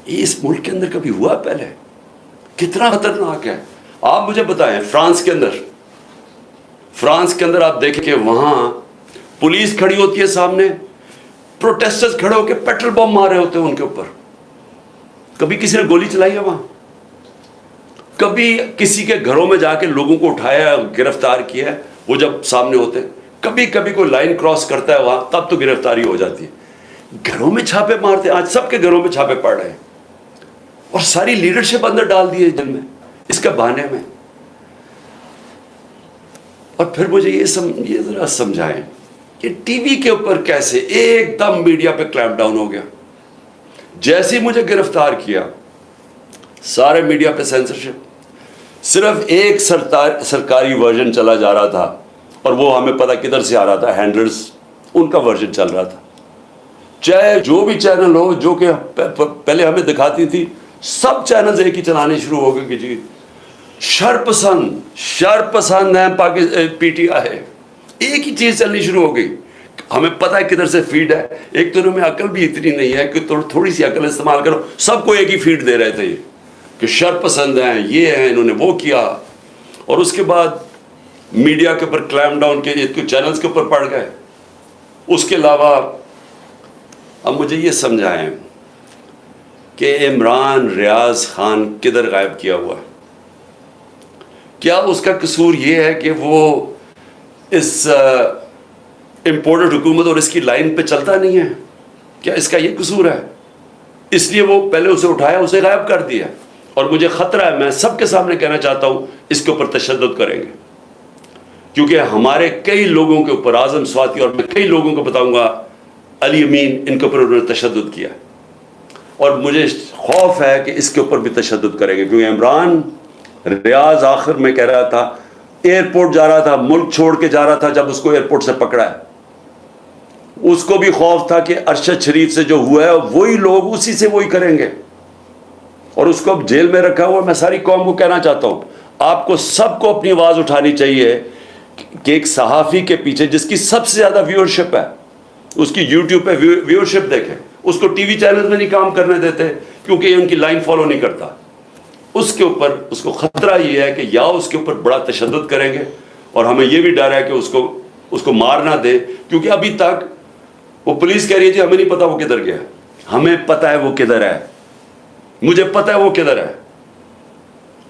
یہ اس ملک کے اندر کبھی ہوا پہلے؟ کتنا خطرناک ہے. آپ مجھے بتائیں فرانس کے اندر آپ دیکھیں کہ وہاں پولیس کھڑی ہوتی ہے سامنے, پروٹیسٹرز کھڑے ہو کے پیٹرول بم مار رہے ہوتے ہیں ان کے اوپر. کبھی کسی نے گولی چلائی ہے وہاں؟ کبھی کسی کے گھروں میں جا کے لوگوں کو اٹھایا, گرفتار کیا ہے وہ جب سامنے ہوتے ہیں؟ کبھی کوئی لائن کراس کرتا ہے وہاں, تب تو گرفتاری ہو جاتی ہے. گھروں میں چھاپے مارتے ہیں, آج سب کے گھروں میں چھاپے پڑ رہے ہیں, اور ساری لیڈرشپ اندر ڈال دی ہے جیل میں اس کے بہانے میں. اور پھر مجھے یہ ذرا سمجھائیں کہ ٹی وی کے اوپر کیسے ایک دم میڈیا پہ کلیمپ ڈاؤن ہو گیا. جیسے ہی مجھے گرفتار کیا سارے میڈیا پہ سینسرشپ, صرف ایک سرکاری ورژن چلا جا رہا تھا, اور وہ ہمیں پتہ کدھر سے آ رہا تھا, ہینڈلرز ان کا ورژن چل رہا تھا. چاہے جو بھی چینل ہو جو کہ پہلے ہمیں دکھاتی تھی, سب چینلز ایک ہی چلانے شروع ہو گئے کہ جی شر پسند ہیں پی ٹی آئی ہے, ایک ہی چیز چلنی شروع ہو گئی. ہمیں پتہ ہے کدھر سے فیڈ ہے. ایک تو انہوں میں عقل بھی اتنی نہیں ہے کہ تھوڑی سی عقل استعمال کرو, سب کو ایک ہی فیڈ دے رہے تھے یہ کہ شر پسند ہیں, یہ ہیں, انہوں نے وہ کیا. اور اس کے بعد میڈیا کے اوپر کلیمپ ڈاؤن کے چینلز کے اوپر پڑ گئے. اس کے علاوہ اب مجھے یہ سمجھائیں کہ عمران ریاض خان کدھر غائب کیا ہوا ہے؟ کیا اس کا قصور یہ ہے کہ وہ اس امپورٹڈ حکومت اور اس کی لائن پہ چلتا نہیں ہے؟ کیا اس کا یہ قصور ہے؟ اس لیے وہ پہلے اسے اٹھایا, اسے غائب کر دیا. اور مجھے خطرہ ہے, میں سب کے سامنے کہنا چاہتا ہوں اس کے اوپر تشدد کریں گے, کیونکہ ہمارے کئی لوگوں کے اوپر, اعظم سواتی اور میں کئی لوگوں کو بتاؤں گا, علی امین, ان کے اوپر انہوں نے تشدد کیا. اور مجھے خوف ہے کہ اس کے اوپر بھی تشدد کریں گے, کیونکہ عمران ریاض آخر میں کہہ رہا تھا, ایئرپورٹ جا رہا تھا, ملک چھوڑ کے جا رہا تھا, جب اس کو ایئرپورٹ سے پکڑا ہے اس کو بھی خوف تھا کہ ارشد شریف سے جو ہوا ہے وہی لوگ اسی سے وہی کریں گے, اور اس کو اب جیل میں رکھا ہوا. میں ساری قوم کو کہنا چاہتا ہوں, آپ کو سب کو اپنی آواز اٹھانی چاہیے کہ ایک صحافی کے پیچھے جس کی سب سے زیادہ ویورشپ ہے, اس کی یوٹیوب پہ ویورشپ دیکھیں, اس کو ٹی وی چینل میں نہیں کام کرنے دیتے کیونکہ یہ ان کی لائن فالو نہیں کرتا. اس کے اوپر اس کو خطرہ یہ ہے کہ یا اس کے اوپر بڑا تشدد کریں گے, اور ہمیں یہ بھی ڈر ہے کہ اس کو مار نہ دے, کیونکہ ابھی تک وہ پولیس کہہ رہی ہے جی ہمیں نہیں پتا وہ کدھر گیا. ہمیں پتا ہے وہ کدھر ہے, مجھے پتا ہے وہ کدھر ہے,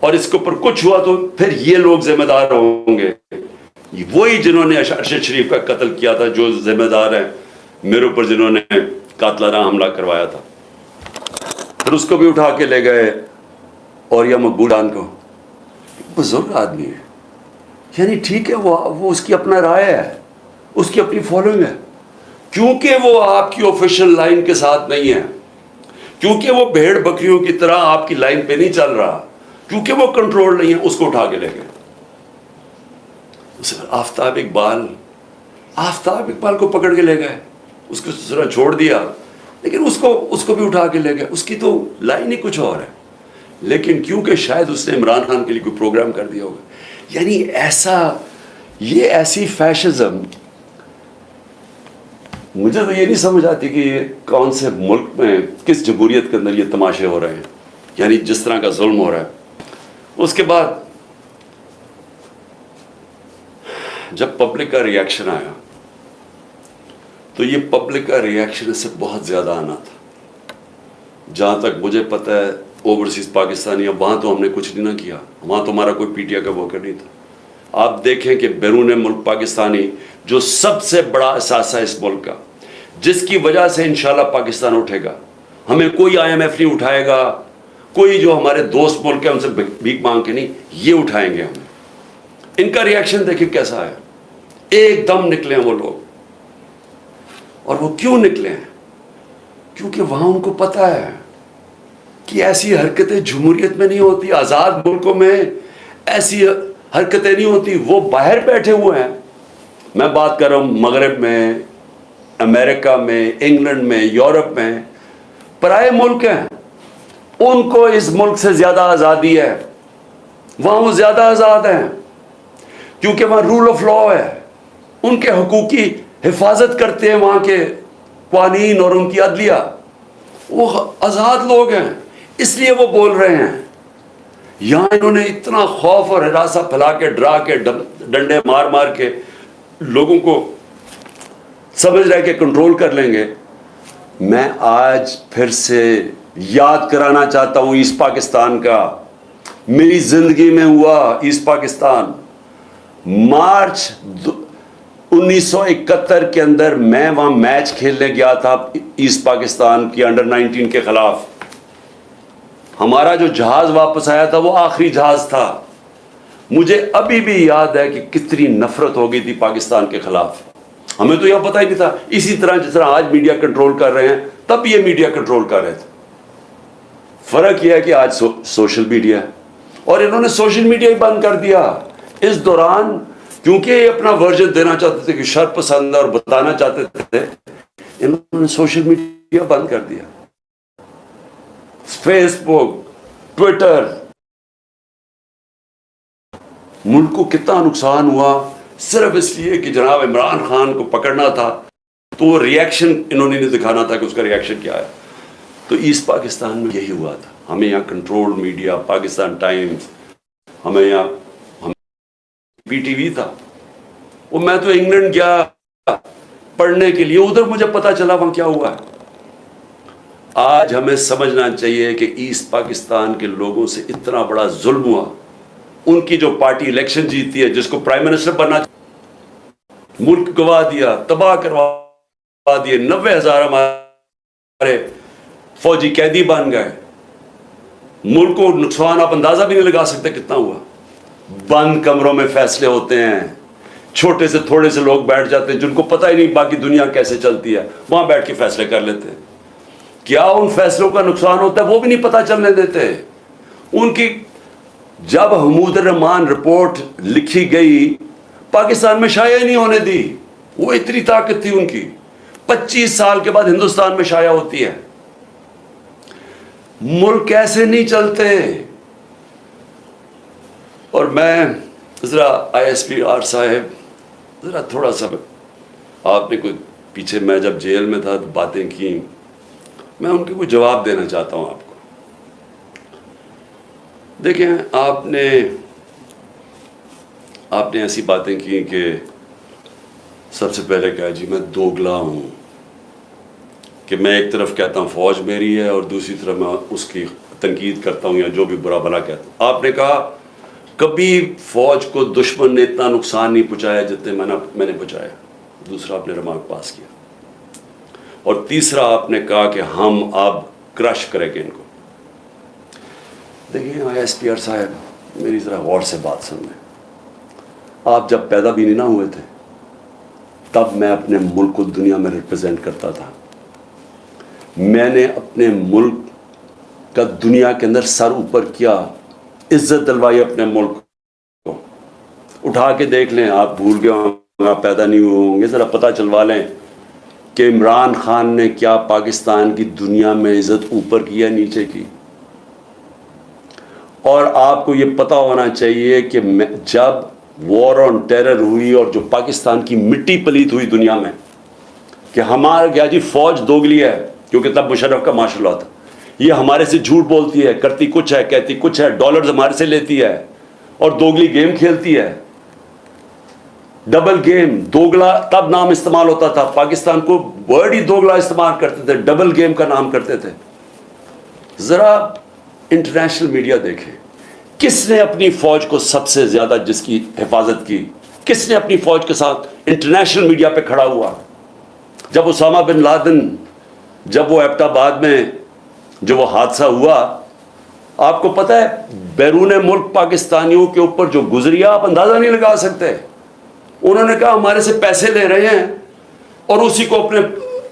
اور اس کے اوپر کچھ ہوا تو پھر یہ لوگ ذمہ دار ہوں گے, وہی جنہوں نے ارشد شریف کا قتل کیا تھا, جو ذمہ دار ہیں میرے اوپر جنہوں نے قاتلانہ حملہ کروایا تھا. پھر اس کو بھی اٹھا کے لے گئے, اور یا مقبول خان کو, بزرگ آدمی ہے, یعنی ٹھیک ہے وہ اس کی اپنا رائے ہے, اس کی اپنی فالوئنگ ہے, کیونکہ وہ آپ کی آفیشیل لائن کے ساتھ نہیں ہے, کیونکہ وہ بھیڑ بکریوں کی طرح آپ کی لائن پہ نہیں چل رہا, کیونکہ وہ کنٹرول نہیں ہے, اس کو اٹھا کے لے گئے. آفتاب اقبال کو پکڑ کے لے گئے, اس کو ذرا چھوڑ دیا, لیکن اس کو بھی اٹھا کے لے گئے. اس کی تو لائن ہی کچھ اور ہے, لیکن کیونکہ شاید اس نے عمران خان کے لیے کوئی پروگرام کر دیا ہوگا. یعنی یہ ایسی فیشزم, مجھے تو یہ نہیں سمجھ آتی کہ یہ کون سے ملک میں, کس جمہوریت کے اندر یہ تماشے ہو رہے ہیں, یعنی جس طرح کا ظلم ہو رہا ہے. اس کے بعد جب پبلک کا ریاکشن آیا تو یہ پبلک کا ریاکشن اس سے بہت زیادہ آنا تھا. جہاں تک مجھے پتہ ہے اوورسیز پاکستانی, وہاں تو ہم نے کچھ نہیں نہ کیا, وہاں تو ہمارا کوئی پی ٹی آئی کا ورکر نہیں تھا. آپ دیکھیں کہ بیرون ملک پاکستانی جو سب سے بڑا اثاثہ اس ملک کا، جس کی وجہ سے انشاءاللہ پاکستان اٹھے گا. ہمیں کوئی IMF نہیں اٹھائے گا، کوئی جو ہمارے دوست ملک ہیں ان سے بھیک مانگ کے نہیں، یہ اٹھائیں گے ہمیں. ان کا ریئیکشن دیکھیں کیسا ہے، ایک دم نکلے ہیں وہ لوگ. اور وہ کیوں نکلے ہیں؟ کیونکہ وہاں ان کو پتہ ہے کہ ایسی حرکتیں جمہوریت میں نہیں ہوتی، آزاد ملکوں میں ایسی حرکتیں نہیں ہوتی. وہ باہر بیٹھے ہوئے ہیں، میں بات کر رہا ہوں مغرب میں، امریکہ میں، انگلینڈ میں، یورپ میں، پرائے ملک ہیں. ان کو اس ملک سے زیادہ آزادی ہے، وہاں وہ زیادہ آزاد ہیں کیونکہ وہاں رول آف لا ہے. ان کے حقوق کی حفاظت کرتے ہیں وہاں کے قوانین اور ان کی عدلیہ. وہ آزاد لوگ ہیں، اس لیے وہ بول رہے ہیں. یہاں انہوں نے اتنا خوف اور ہراساں پھیلا کے، ڈرا کے، ڈنڈے مار مار کے لوگوں کو سمجھ رہے کہ کنٹرول کر لیں گے. میں آج پھر سے یاد کرانا چاہتا ہوں ایسٹ پاکستان کا. میری زندگی میں ہوا ایسٹ پاکستان. مارچ 1971 کے اندر میں وہاں میچ کھیلنے گیا تھا ایسٹ پاکستان کی انڈر-19 کے خلاف. ہمارا جو جہاز واپس آیا تھا وہ آخری جہاز تھا. مجھے ابھی بھی یاد ہے کہ کتنی نفرت ہو گئی تھی پاکستان کے خلاف. ہمیں تو یہ پتہ ہی نہیں تھا. اسی طرح جس طرح آج میڈیا کنٹرول کر رہے ہیں، تب یہ میڈیا کنٹرول کر رہے تھے. فرق یہ ہے کہ آج سوشل میڈیا ہے، اور انہوں نے سوشل میڈیا ہی بند کر دیا اس دوران. کیونکہ یہ اپنا ورژن دینا چاہتے تھے کہ شر پسند اور بتانا چاہتے تھے، انہوں نے سوشل میڈیا بند کر دیا. فیس بک، ٹویٹر. ملک کو کتنا نقصان ہوا صرف اس لیے کہ جناب عمران خان کو پکڑنا تھا، تو وہ ریئیکشن انہوں نے نہیں دکھانا تھا کہ اس کا ریئیکشن کیا ہے. تو ایسٹ پاکستان میں یہی ہوا تھا. ہمیں یہاں کنٹرول میڈیا، پاکستان ٹائمز، ہمیں یہاں PTV تھا. وہ میں تو انگلینڈ گیا پڑھنے کے لیے، ادھر مجھے پتا چلا وہاں کیا ہوا ہے. آج ہمیں سمجھنا چاہیے کہ ایسٹ پاکستان کے لوگوں سے اتنا بڑا ظلم ہوا. ان کی جو پارٹی الیکشن جیتی ہے، جس کو پرائم منسٹر بننا، ملک گوا دیا، تباہ کروا دیے. 90,000 ہمارے فوجی قیدی بن گئے. ملک کو نقصان آپ اندازہ بھی نہیں لگا سکتے کتنا ہوا. بند کمروں میں فیصلے ہوتے ہیں، چھوٹے سے تھوڑے سے لوگ بیٹھ جاتے ہیں جن کو پتہ ہی نہیں باقی دنیا کیسے چلتی ہے، وہاں بیٹھ کے فیصلے کر لیتے ہیں. کیا ان فیصلوں کا نقصان ہوتا ہے وہ بھی نہیں پتہ چلنے دیتے. ان کی جب حمود الرحمان رپورٹ لکھی گئی، پاکستان میں شائع نہیں ہونے دی. وہ اتنی طاقت تھی ان کی. 25 سال کے بعد ہندوستان میں شائع ہوتی ہے. ملک ایسے نہیں چلتے. اور میں ذرا ISPR صاحب، ذرا تھوڑا سا آپ نے کوئی پیچھے، میں جب جیل میں تھا باتیں کی، میں ان کے کوئی جواب دینا چاہتا ہوں آپ کو. دیکھیں، آپ نے ایسی باتیں کی کہ سب سے پہلے کہا جی میں دوگلا ہوں، کہ میں ایک طرف کہتا ہوں فوج میری ہے اور دوسری طرف میں اس کی تنقید کرتا ہوں یا جو بھی برا بھلا کہتا ہوں. آپ نے کہا کبھی فوج کو دشمن نے اتنا نقصان نہیں پہنچایا جتنے میں نے پہنچایا. دوسرا آپ نے ریمارک پاس کیا. اور تیسرا آپ نے کہا کہ ہم اب کرش کریں گے ان کو. دیکھیں ISPR صاحب، میری ذرا غور سے بات سنیں. آپ جب پیدا بھی نہیں نہ ہوئے تھے تب میں اپنے ملک کو دنیا میں ریپرزینٹ کرتا تھا. میں نے اپنے ملک کا دنیا کے اندر سر اوپر کیا، عزت دلوائی اپنے ملک کو. اٹھا کے دیکھ لیں، آپ بھول گئے ہوں، آپ پیدا نہیں ہوئے ہوں گے، ذرا پتہ چلوا لیں کہ عمران خان نے کیا پاکستان کی دنیا میں عزت اوپر کی یا نیچے کی. اور آپ کو یہ پتہ ہونا چاہیے کہ جب وار آن ٹیرر ہوئی اور جو پاکستان کی مٹی پلیت ہوئی دنیا میں کہ ہمارا کیا جی فوج دوگلی ہے، کیونکہ تب مشرف کا مارشل لا تھا، یہ ہمارے سے جھوٹ بولتی ہے، کرتی کچھ ہے، کہتی کچھ ہے، ڈالرز ہمارے سے لیتی ہے اور دوگلی گیم کھیلتی ہے. ڈبل گیم، دوگلا تب نام استعمال ہوتا تھا. پاکستان کو ورڈ ہی دوگلا استعمال کرتے تھے، ڈبل گیم کا نام کرتے تھے. ذرا انٹرنیشنل میڈیا دیکھیں، کس نے اپنی فوج کو سب سے زیادہ جس کی حفاظت کی، کس نے اپنی فوج کے ساتھ انٹرنیشنل میڈیا پہ کھڑا ہوا؟ جب اسامہ بن لادن، جب وہ ایبٹ آباد میں جو وہ حادثہ ہوا، آپ کو پتہ ہے بیرون ملک پاکستانیوں کے اوپر جو گزری آپ اندازہ نہیں لگا سکتے. انہوں نے کہا ہمارے سے پیسے لے رہے ہیں اور اسی کو اپنے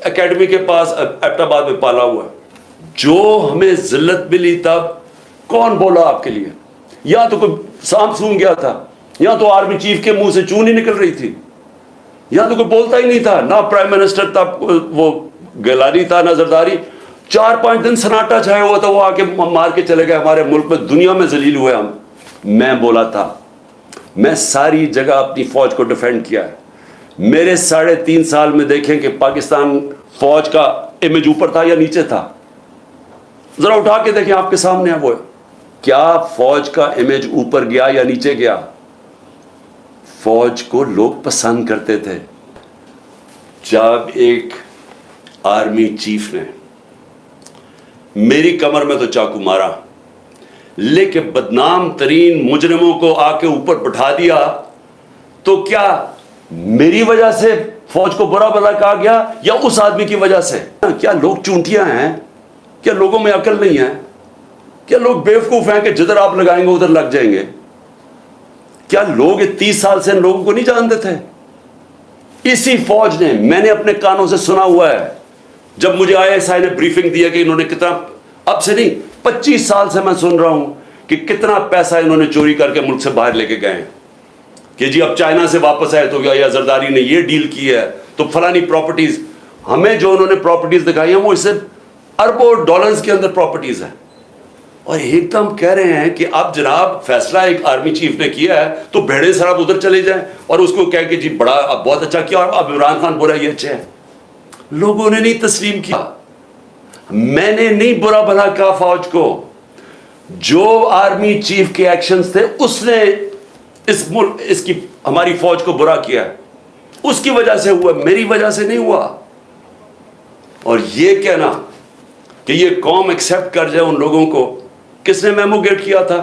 اکیڈمی کے پاس ایبٹ آباد میں پالا ہوا ہے. جو ہمیں ذلت ملی تب کون بولا آپ کے لیے؟ یا تو کوئی سانپ سونگ گیا تھا، یا تو آرمی چیف کے منہ سے چون ہی نکل رہی تھی، یا تو کوئی بولتا ہی نہیں تھا، نہ پرائم منسٹر تھا وہ گیلانی تھا نہ زرداری. 4-5 دن سناٹا چھایا ہوا تھا، وہ آ کے مار کے چلے گئے. ہمارے ملک میں دنیا میں ذلیل ہوئے ہم. میں بولا تھا، میں ساری جگہ اپنی فوج کو ڈیفینڈ کیا ہے. میرے 3.5 سال میں دیکھیں کہ پاکستان فوج کا امیج اوپر تھا یا نیچے تھا. ذرا اٹھا کے دیکھیں، آپ کے سامنے ہے وہ. کیا فوج کا امیج اوپر گیا یا نیچے گیا؟ فوج کو لوگ پسند کرتے تھے. جب ایک آرمی چیف نے میری کمر میں تو چاقو مارا، لیکن بدنام ترین مجرموں کو آ کے اوپر بٹھا دیا، تو کیا میری وجہ سے فوج کو برا بھلا کہا گیا یا اس آدمی کی وجہ سے؟ کیا لوگ چونٹیاں ہیں؟ کیا لوگوں میں عقل نہیں ہے؟ کیا لوگ بیوقوف ہیں کہ جدھر آپ لگائیں گے ادھر لگ جائیں گے؟ کیا لوگ 30 سال سے ان لوگوں کو نہیں جانتے تھے؟ اسی فوج نے، میں نے اپنے کانوں سے سنا ہوا ہے، جب مجھے ISI نے بریفنگ دیا کہ انہوں نے کتنا، اب سے نہیں 25 سال سے میں سن رہا ہوں کہ کتنا پیسہ انہوں نے چوری کر کے ملک سے باہر لے کے گئے ہیں. کہ جی اب چائنا سے واپس آئے تو یا زرداری نے یہ ڈیل کی ہے تو فلانی پراپرٹیز. ہمیں جو انہوں نے پراپرٹیز دکھائی ہیں وہ اس سے اربوں ڈالرز کے اندر پراپرٹیز ہیں. اور ایک دم کہہ رہے ہیں کہ اب جناب فیصلہ ایک آرمی چیف نے کیا ہے تو بھیڑے سراب ادھر چلے جائیں اور اس کو کہہ کہ جی بڑا اب بہت اچھا کیا اور اب عمران خان برا یہ اچھا ہے. لوگوں نے نہیں تسلیم کیا. میں نے نہیں برا بھلا کہا فوج کو. جو آرمی چیف کے ایکشنز تھے اس نے اس کی ہماری فوج کو برا کیا ہے. اس کی وجہ سے ہوا، میری وجہ سے نہیں ہوا. اور یہ کہنا کہ یہ قوم ایکسیپٹ کر جائے ان لوگوں کو، کس نے میمو گیٹ کیا تھا؟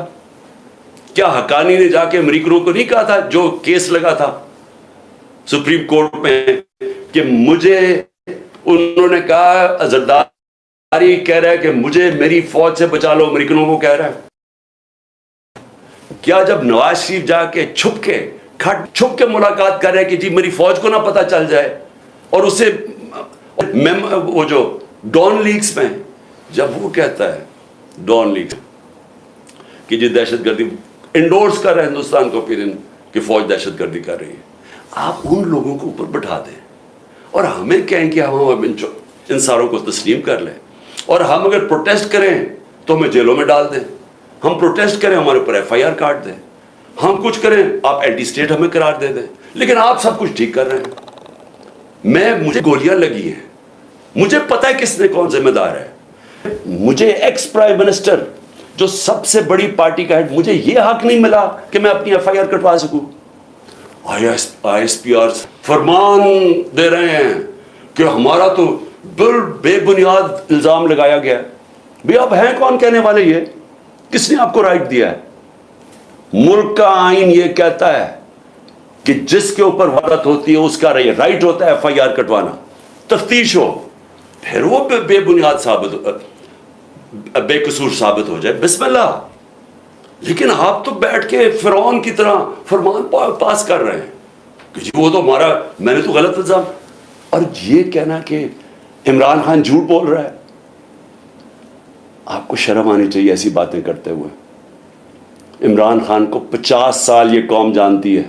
کیا حقانی نے جا کے امریکنوں کو نہیں کہا تھا جو کیس لگا تھا سپریم کورٹ میں کہ مجھے، انہوں نے کہا زرداری کہہ رہا ہے کہ مجھے میری فوج سے بچا لو، امریکنوں کو کہہ رہا ہے. کیا جب نواز شریف جا کے چھپ کے ملاقات کر رہے کہ جی میری فوج کو نہ پتہ چل جائے، اور اسے وہ جو ڈان لیگز میں جب وہ کہتا ہے ڈان لیگز کہ جی دہشت گردی انڈورس کر رہے ہیں ہندوستان کو اوپینین کہ فوج دہشت گردی کر رہی ہے، آپ ان لوگوں کو اوپر بٹھا دیں اور ہمیں کہیں کہ ہم ان ساروں کو تسلیم کر لیں. اور ہم اگر پروٹیسٹ کریں تو ہمیں جیلوں میں ڈال دیں، ہم پروٹیسٹ کریں ہمارے اوپر FIR کاٹ دیں، ہم کچھ کریں آپ اینٹی اسٹیٹ ہمیں قرار دے دیں، لیکن آپ سب کچھ ٹھیک کر رہے ہیں. مجھے گولیاں لگی ہیں، مجھے پتہ ہے کس نے کون ذمہ دار ہے. مجھے ایکس پرائم منسٹر جو سب سے بڑی پارٹی کا ہیڈ، مجھے یہ حق نہیں ملا کہ میں اپنی FIR کٹوا سکوں. ISPR فرمان دے رہے ہیں کہ ہمارا تو بے بنیاد الزام لگایا گیا. بھی اب ہیں کون کہنے والے؟ یہ کس نے آپ کو رائٹ دیا ہے؟ ملک کا آئین یہ کہتا ہے کہ جس کے اوپر وارت ہوتی ہے اس کا رائٹ ہوتا ہے FIR کٹوانا، تفتیش ہو، پھر وہ بے بنیاد بے قصور ثابت ہو جائے، بسم اللہ. لیکن آپ تو بیٹھ کے فرعون کی طرح فرمان پاس کر رہے ہیں کہ جی وہ تو ہمارا، میں نے تو غلط الزام. اور یہ کہنا کہ عمران خان جھوٹ بول رہا ہے، آپ کو شرم آنی چاہیے ایسی باتیں کرتے ہوئے. عمران خان کو 50 سال یہ قوم جانتی ہے.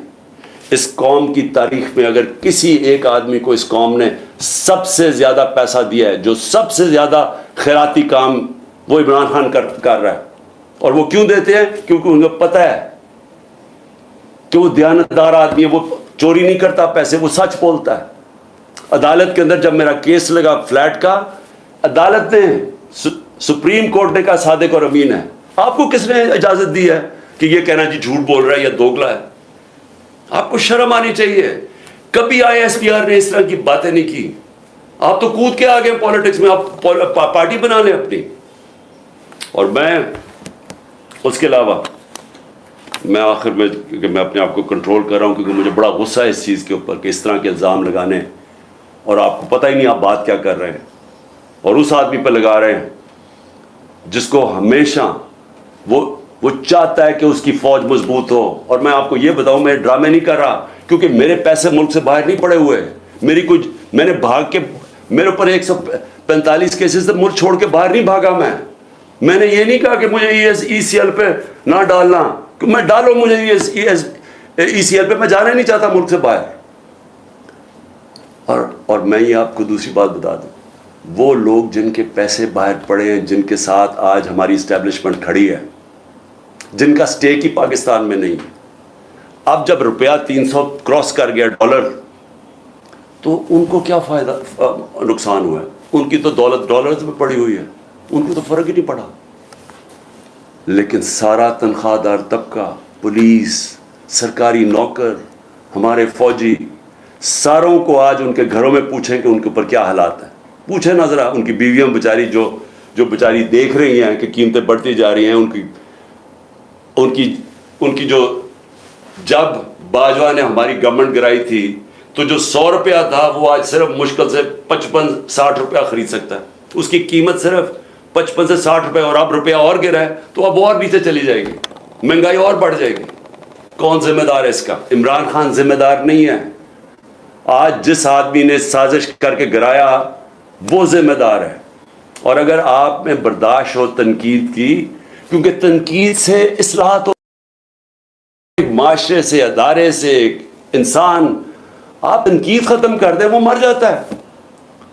اس قوم کی تاریخ میں اگر کسی ایک آدمی کو اس قوم نے سب سے زیادہ پیسہ دیا ہے، جو سب سے زیادہ خیراتی کام، وہ عمران خان کر رہا ہے. اور وہ کیوں دیتے ہیں؟ کیونکہ ان کو پتہ ہے کہ وہ دیانتدار آدمی ہے، وہ چوری نہیں کرتا پیسے، وہ سچ بولتا ہے. عدالت کے اندر جب میرا کیس لگا فلیٹ کا، عدالت نے، سپریم کورٹ نے کہا صادق اور امین ہے. آپ کو کس نے اجازت دی ہے کہ یہ کہنا جی جھوٹ بول رہا ہے یا دوگلا ہے؟ آپ کو شرم آنی چاہیے. کبھی ISPR نے اس طرح کی باتیں نہیں کی. آپ تو کود کے آگے پالیٹکس میں، آپ پارٹی بنا لیں اپنی. اور میں اس کے علاوہ میں آخر میں کہ میں اپنے آپ کو کنٹرول کر رہا ہوں کیونکہ مجھے بڑا غصہ ہے اس چیز کے اوپر کہ اس طرح کے الزام لگانے اور آپ کو پتہ ہی نہیں آپ بات کیا کر رہے ہیں اور اس آدمی پہ لگا رہے ہیں جس کو ہمیشہ وہ چاہتا ہے کہ اس کی فوج مضبوط ہو. اور میں آپ کو یہ بتاؤں میں ڈرامے نہیں کر رہا کیونکہ میرے پیسے ملک سے باہر نہیں پڑے ہوئے. میں نے بھاگ کے میرے اوپر 145 کیسز سے ملک چھوڑ کے باہر نہیں بھاگا. میں نے یہ نہیں کہا کہ مجھے ای سی ایل پہ نہ ڈالنا, میں ڈالو مجھے ای سی ایل پہ, میں جانا ہی نہیں چاہتا ملک سے باہر. اور میں یہ آپ کو دوسری بات بتا دوں, وہ لوگ جن کے پیسے باہر پڑے ہیں, جن کے ساتھ آج ہماری اسٹیبلشمنٹ کھڑی ہے, جن کا سٹیک ہی پاکستان میں نہیں, اب جب روپیہ 300 کراس کر گیا ڈالر, تو ان کو کیا فائدہ نقصان ہوا ہے؟ ان کی تو دولت ڈالرز میں پڑی ہوئی ہے, ان کو تو فرق ہی نہیں پڑا. لیکن سارا تنخواہ دار طبقہ, پولیس, سرکاری نوکر, ہمارے فوجی, ساروں کو آج ان کے گھروں میں پوچھیں کہ ان کے اوپر کیا حالات ہیں. پوچھیں نہ ذرا ان کی بیویاں بیچاری جو بیچاری دیکھ رہی ہیں کہ قیمتیں بڑھتی جا رہی ہیں, ان کی جو جب باجوہ نے ہماری گورنمنٹ گرائی تھی تو جو 100 روپیہ تھا وہ آج صرف مشکل سے 55-60 روپیہ خرید سکتا ہے. اس کی قیمت صرف 55 سے 60 روپے, اور اب روپیہ اور گرا ہے تو اب اور نیچے چلی جائے گی, مہنگائی اور بڑھ جائے گی. کون ذمہ دار ہے اس کا؟ عمران خان ذمہ دار نہیں ہے. آج جس آدمی نے سازش کر کے گرایا وہ ذمہ دار ہے. اور اگر آپ میں برداشت ہو تنقید کی, کیونکہ تنقید سے اصلاحات ہو, معاشرے سے, ادارے سے, انسان, آپ تنقید ختم کر دیں وہ مر جاتا ہے.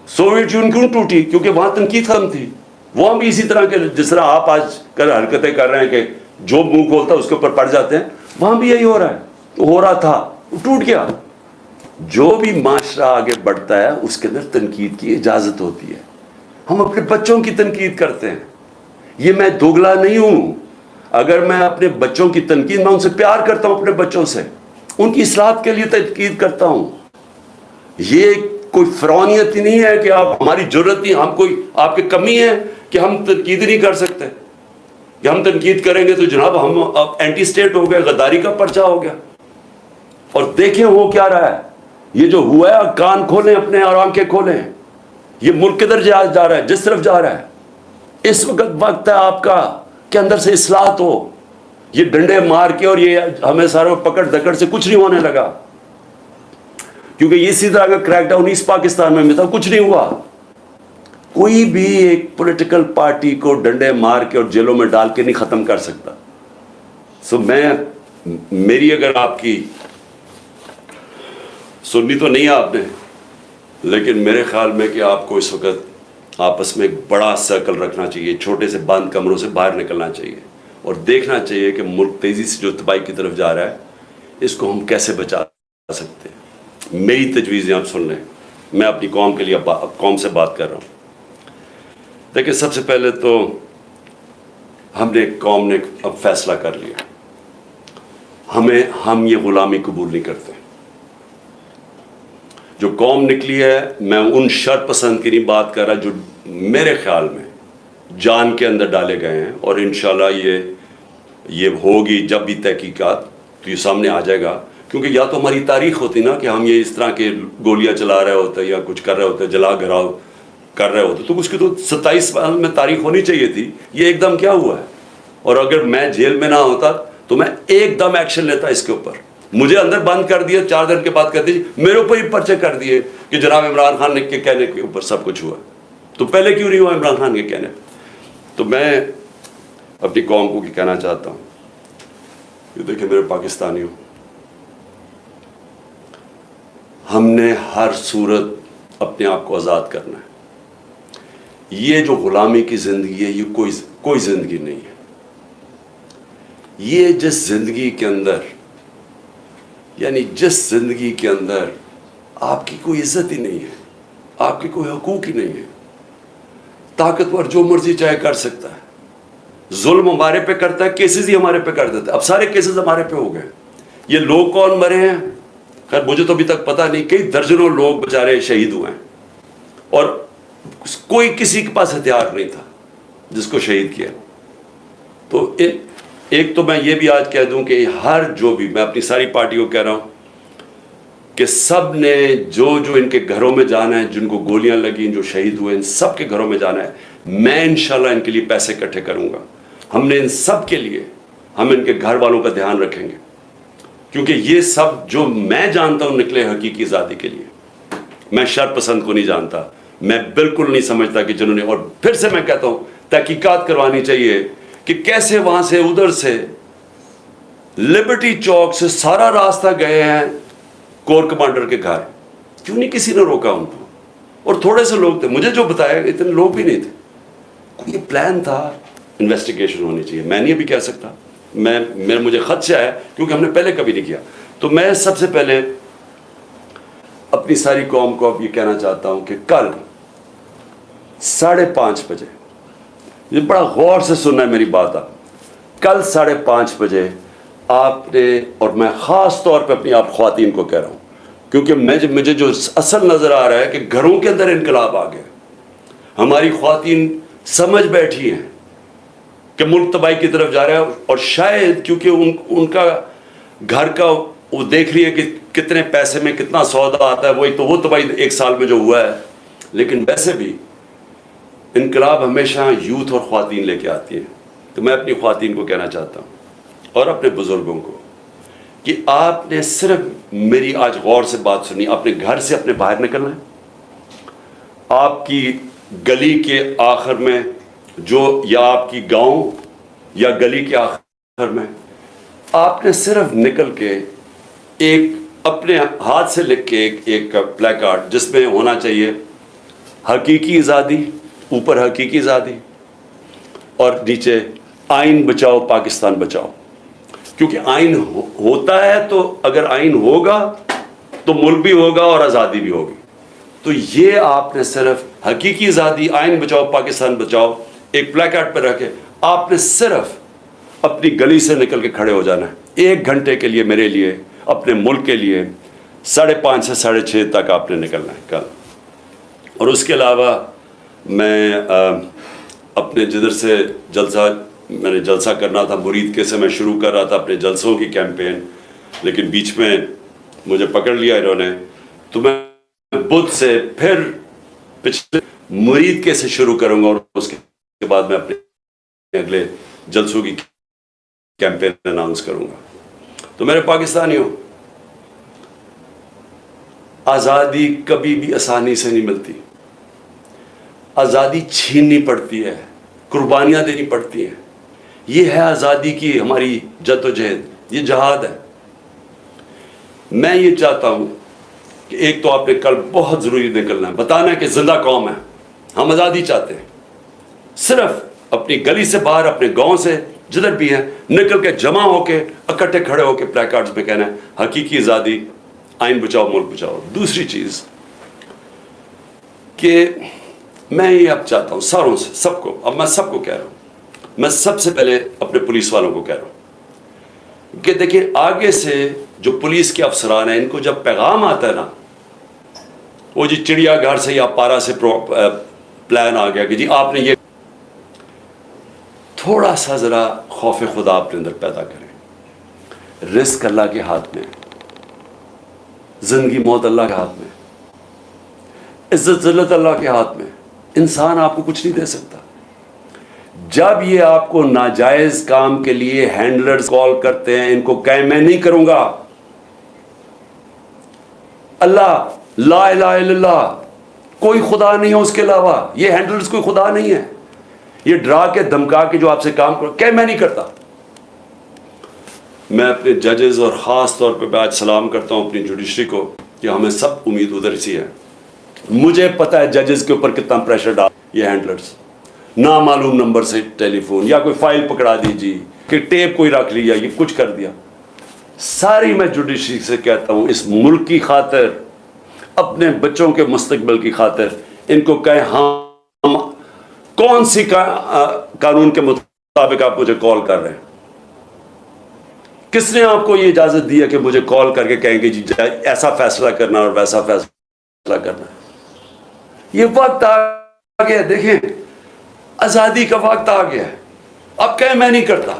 سوویت یونین کیوں ٹوٹی؟ کیونکہ وہاں تنقید ختم تھی. وہاں بھی اسی طرح کے جس طرح آپ آج کل حرکتیں کر رہے ہیں کہ جو منہ کھولتا ہے اس کے اوپر پڑ جاتے ہیں, وہاں بھی یہی ہو رہا ہے. ہو رہا تھا, وہ ٹوٹ گیا. جو بھی معاشرہ آگے بڑھتا ہے اس کے اندر تنقید کی اجازت ہوتی ہے. ہم اپنے بچوں کی تنقید کرتے ہیں. یہ میں دوگلا نہیں ہوں. اگر میں اپنے بچوں کی تنقید, میں ان سے پیار کرتا ہوں, اپنے بچوں سے ان کی اصلاحات کے لیے تنقید کرتا ہوں. یہ کوئی فرعونیت ہی نہیں ہے کہ آپ ہماری ضرورت نہیں, ہم کوئی آپ کی کمی ہے کہ ہم تنقید نہیں کر سکتے, کہ ہم تنقید کریں گے تو جناب ہم اب اینٹی اسٹیٹ ہو گئے, غداری کا پرچہ ہو گیا. اور دیکھیں ہو کیا رہا ہے. یہ جو ہوا ہے, کان کھولیں اپنے اور آنکھیں کھولیں, یہ ملک کدھر جا رہا ہے, جس طرف جا رہا ہے. اس وقت ہے آپ کا کہ اندر سے اصلاحات ہو. یہ ڈنڈے مار کے اور یہ ہمیں سارے پکڑ دکڑ سے کچھ نہیں ہونے لگا, کیونکہ اسی طرح کا کریک ڈاؤن ایسٹ پاکستان میں تھا, کچھ نہیں ہوا. کوئی بھی ایک پولیٹیکل پارٹی کو ڈنڈے مار کے اور جیلوں میں ڈال کے نہیں ختم کر سکتا. میری اگر آپ کی سنی تو نہیں آپ نے, لیکن میرے خیال میں کہ آپ کو اس وقت آپس میں ایک بڑا سرکل رکھنا چاہیے, چھوٹے سے بند کمروں سے باہر نکلنا چاہیے اور دیکھنا چاہیے کہ ملک تیزی سے جو تباہی کی طرف جا رہا ہے اس کو ہم کیسے بچا سکتے ہیں. میری تجویزیں آپ سن لیں, میں اپنی قوم کے لیے قوم سے بات کر رہا ہوں. دیکھیں, سب سے پہلے تو قوم نے اب فیصلہ کر لیا, ہم یہ غلامی قبول نہیں کرتے. جو قوم نکلی ہے, میں ان شر پسند کی نہیں بات کر رہا جو میرے خیال میں جان کے اندر ڈالے گئے ہیں, اور انشاءاللہ یہ ہوگی جب بھی تحقیقات تو یہ سامنے آ جائے گا. کیونکہ یا تو ہماری تاریخ ہوتی نا کہ ہم یہ اس طرح کے گولیاں چلا رہے ہوتے یا کچھ کر رہے ہوتے, جلا گھراؤ کر رہے ہوتے, تو اس کی تو 27 سال میں تاریخ ہونی چاہیے تھی. یہ ایک دم کیا ہوا ہے؟ اور اگر میں جیل میں نہ ہوتا تو میں ایک دم ایکشن لیتا اس کے اوپر. مجھے اندر بند کر دیا, 4 دن کے بعد کہتے ہیں میرے اوپر ہی پرچے کر دیے کہ جناب عمران خان کے کہنے کے اوپر سب کچھ ہوا. تو پہلے کیوں نہیں ہوا عمران خان کے کہنے؟ تو میں اپنی قوم کو کہنا چاہتا ہوں کہ دیکھیں میرے پاکستانیوں, ہم نے ہر صورت اپنے آپ کو آزاد کرنا ہے. یہ جو غلامی کی زندگی ہے یہ کوئی زندگی نہیں ہے. یہ جس زندگی کے اندر آپ کی کوئی عزت ہی نہیں ہے, آپ کے کوئی حقوق ہی نہیں ہے. طاقتور جو مرضی چاہے کر سکتا ہے, ظلم ہمارے پہ کرتا ہے, کیسز ہی ہمارے پہ کر دیتا ہے. اب سارے کیسز ہمارے پہ ہو گئے. یہ لوگ کون مرے ہیں خیر مجھے تو ابھی تک پتہ نہیں, کئی درجنوں لوگ بیچارے شہید ہوئے ہیں, اور کوئی کسی کے پاس ہتھیار نہیں تھا جس کو شہید کیا. تو ایک تو میں یہ بھی آج کہہ دوں کہ ہر جو بھی، میں اپنی ساری پارٹی کو کہہ رہا ہوں کہ سب نے جو ان کے گھروں میں جانا ہے، جن کو گولیاں لگیں، جو شہید ہوئے، ان سب کے گھروں میں جانا ہے. میں انشاءاللہ ان کے لیے پیسے اکٹھے کروں گا. ہم نے ان سب کے لیے، ہم ان کے گھر والوں کا دھیان رکھیں گے، کیونکہ یہ سب جو میں جانتا ہوں نکلے حقیقی آزادی کے لیے. میں شر پسند کو نہیں جانتا، میں بالکل نہیں سمجھتا کہ جنہوں نے، اور پھر سے میں کہتا ہوں تحقیقات کروانی چاہیے کہ کیسے وہاں سے، ادھر سے لبرٹی چوک سے سارا راستہ گئے ہیں کور کمانڈر کے گھر. کیوں نہیں کسی نے روکا ان کو؟ اور تھوڑے سے لوگ تھے، مجھے جو بتایا اتنے لوگ بھی نہیں تھے. کوئی پلان تھا، انویسٹیگیشن ہونی چاہیے. میں نہیں ابھی کہہ سکتا، مجھے خدشہ ہے کیونکہ ہم نے پہلے کبھی نہیں کیا. تو میں سب سے پہلے اپنی ساری قوم کو اب یہ کہنا چاہتا ہوں کہ کل 5:30 بجے، یہ بڑا غور سے سننا ہے میری بات. آپ کل 5:30 بجے آپ نے، اور میں خاص طور پہ اپنی آپ خواتین کو کہہ رہا ہوں، کیونکہ مجھے جو اصل نظر آ رہا ہے کہ گھروں کے اندر انقلاب آ گیا. ہماری خواتین سمجھ بیٹھی ہیں کہ ملک تباہی کی طرف جا رہا ہے، اور شاید کیونکہ ان کا گھر کا وہ دیکھ رہی ہے کہ کتنے پیسے میں کتنا سودا آتا ہے، وہی تو وہ تباہی 1 سال میں جو ہوا ہے. لیکن ویسے بھی انقلاب ہمیشہ یوتھ اور خواتین لے کے آتی ہے. تو میں اپنی خواتین کو کہنا چاہتا ہوں اور اپنے بزرگوں کو کہ آپ نے صرف میری آج غور سے بات سنی. اپنے گھر سے اپنے باہر نکلنا ہے. آپ کی گلی کے آخر میں جو، یا آپ کی گاؤں یا گلی کے آخر میں، آپ نے صرف نکل کے ایک اپنے ہاتھ سے لکھ کے ایک پلے کارڈ جس میں ہونا چاہیے حقیقی آزادی، اوپر حقیقی آزادی اور نیچے آئین بچاؤ پاکستان بچاؤ. کیونکہ آئین ہوتا ہے تو اگر آئین ہوگا تو ملک بھی ہوگا اور آزادی بھی ہوگی. تو یہ آپ نے صرف حقیقی آزادی، آئین بچاؤ پاکستان بچاؤ ایک پلے کارڈ پہ رکھے. آپ نے صرف اپنی گلی سے نکل کے کھڑے ہو جانا ہے 1 گھنٹے کے لیے، میرے لیے، اپنے ملک کے لیے. 5:30 سے 6:30 تک آپ نے نکلنا ہے کل. اور اس کے علاوہ میں اپنے جدھر سے میں نے جلسہ کرنا تھا، مرید کے سے میں شروع کر رہا تھا اپنے جلسوں کی کیمپین، لیکن بیچ میں مجھے پکڑ لیا انہوں نے. تو میں بدھ سے پھر پچھلے مرید کے سے شروع کروں گا، اور اس کے بعد میں اپنے اگلے جلسوں کی کیمپین اناؤنس کروں گا. تو میرے پاکستانیوں، آزادی کبھی بھی آسانی سے نہیں ملتی. آزادی چھیننی پڑتی ہے، قربانیاں دینی پڑتی ہیں. یہ ہے آزادی کی ہماری جد و جہد، یہ جہاد ہے. میں یہ چاہتا ہوں کہ ایک تو آپ نے کل بہت ضروری نکلنا ہے، بتانا ہے کہ زندہ قوم ہے، ہم آزادی چاہتے ہیں. صرف اپنی گلی سے باہر، اپنے گاؤں سے جدھر بھی ہیں، نکل کے جمع ہو کے اکٹھے کھڑے ہو کے پلے کارڈز پہ کہنا ہے حقیقی آزادی، آئین بچاؤ ملک بچاؤ. دوسری چیز کہ میں یہ اب چاہتا ہوں ساروں سے، سب کو، اب میں سب کو کہہ رہا ہوں، میں سب سے پہلے اپنے پولیس والوں کو کہہ رہا ہوں کہ دیکھیں، آگے سے جو پولیس کے افسران ہیں، ان کو جب پیغام آتا ہے نا، وہ جی چڑیا گھر سے یا پارا سے پلان آ گیا کہ جی آپ نے یہ، تھوڑا سا ذرا خوف خدا اپنے اندر پیدا کریں. رزق اللہ کے ہاتھ میں، زندگی موت اللہ کے ہاتھ میں، عزت ذلت اللہ کے ہاتھ میں. انسان آپ کو کچھ نہیں دے سکتا. جب یہ آپ کو ناجائز کام کے لیے ہینڈلرز کال کرتے ہیں، ان کو کہیں میں نہیں کروں گا، اللہ لا الہ الا اللہ، کوئی خدا نہیں ہے اس کے علاوہ، یہ ہینڈلرز کوئی خدا نہیں ہے. یہ ڈرا کے دھمکا کے جو آپ سے کام کرو، کہ میں نہیں کرتا. میں اپنے ججز اور خاص طور پہ آج سلام کرتا ہوں اپنی جوڈیشری کو کہ ہمیں سب امید ادھر سی ہے. مجھے پتہ ہے ججز کے اوپر کتنا پریشر ڈال یہ ہینڈلرز، نامعلوم نمبر سے ٹیلی فون، یا کوئی فائل پکڑا دیجیے، کہ ٹیپ کوئی رکھ لیا، یہ کچھ کر دیا. ساری میں جوڈیشری سے کہتا ہوں، اس ملک کی خاطر، اپنے بچوں کے مستقبل کی خاطر، ان کو کہیں ہم کون سی قانون کے مطابق آپ مجھے کال کر رہے ہیں؟ کس نے آپ کو یہ اجازت دی ہے کہ مجھے کال کر کے کہیں گے جی ایسا فیصلہ کرنا اور ویسا فیصلہ کرنا؟ یہ وقت آ گیا ہے، دیکھیں آزادی کا وقت آ گیا ہے. اب کہیں میں نہیں کرتا.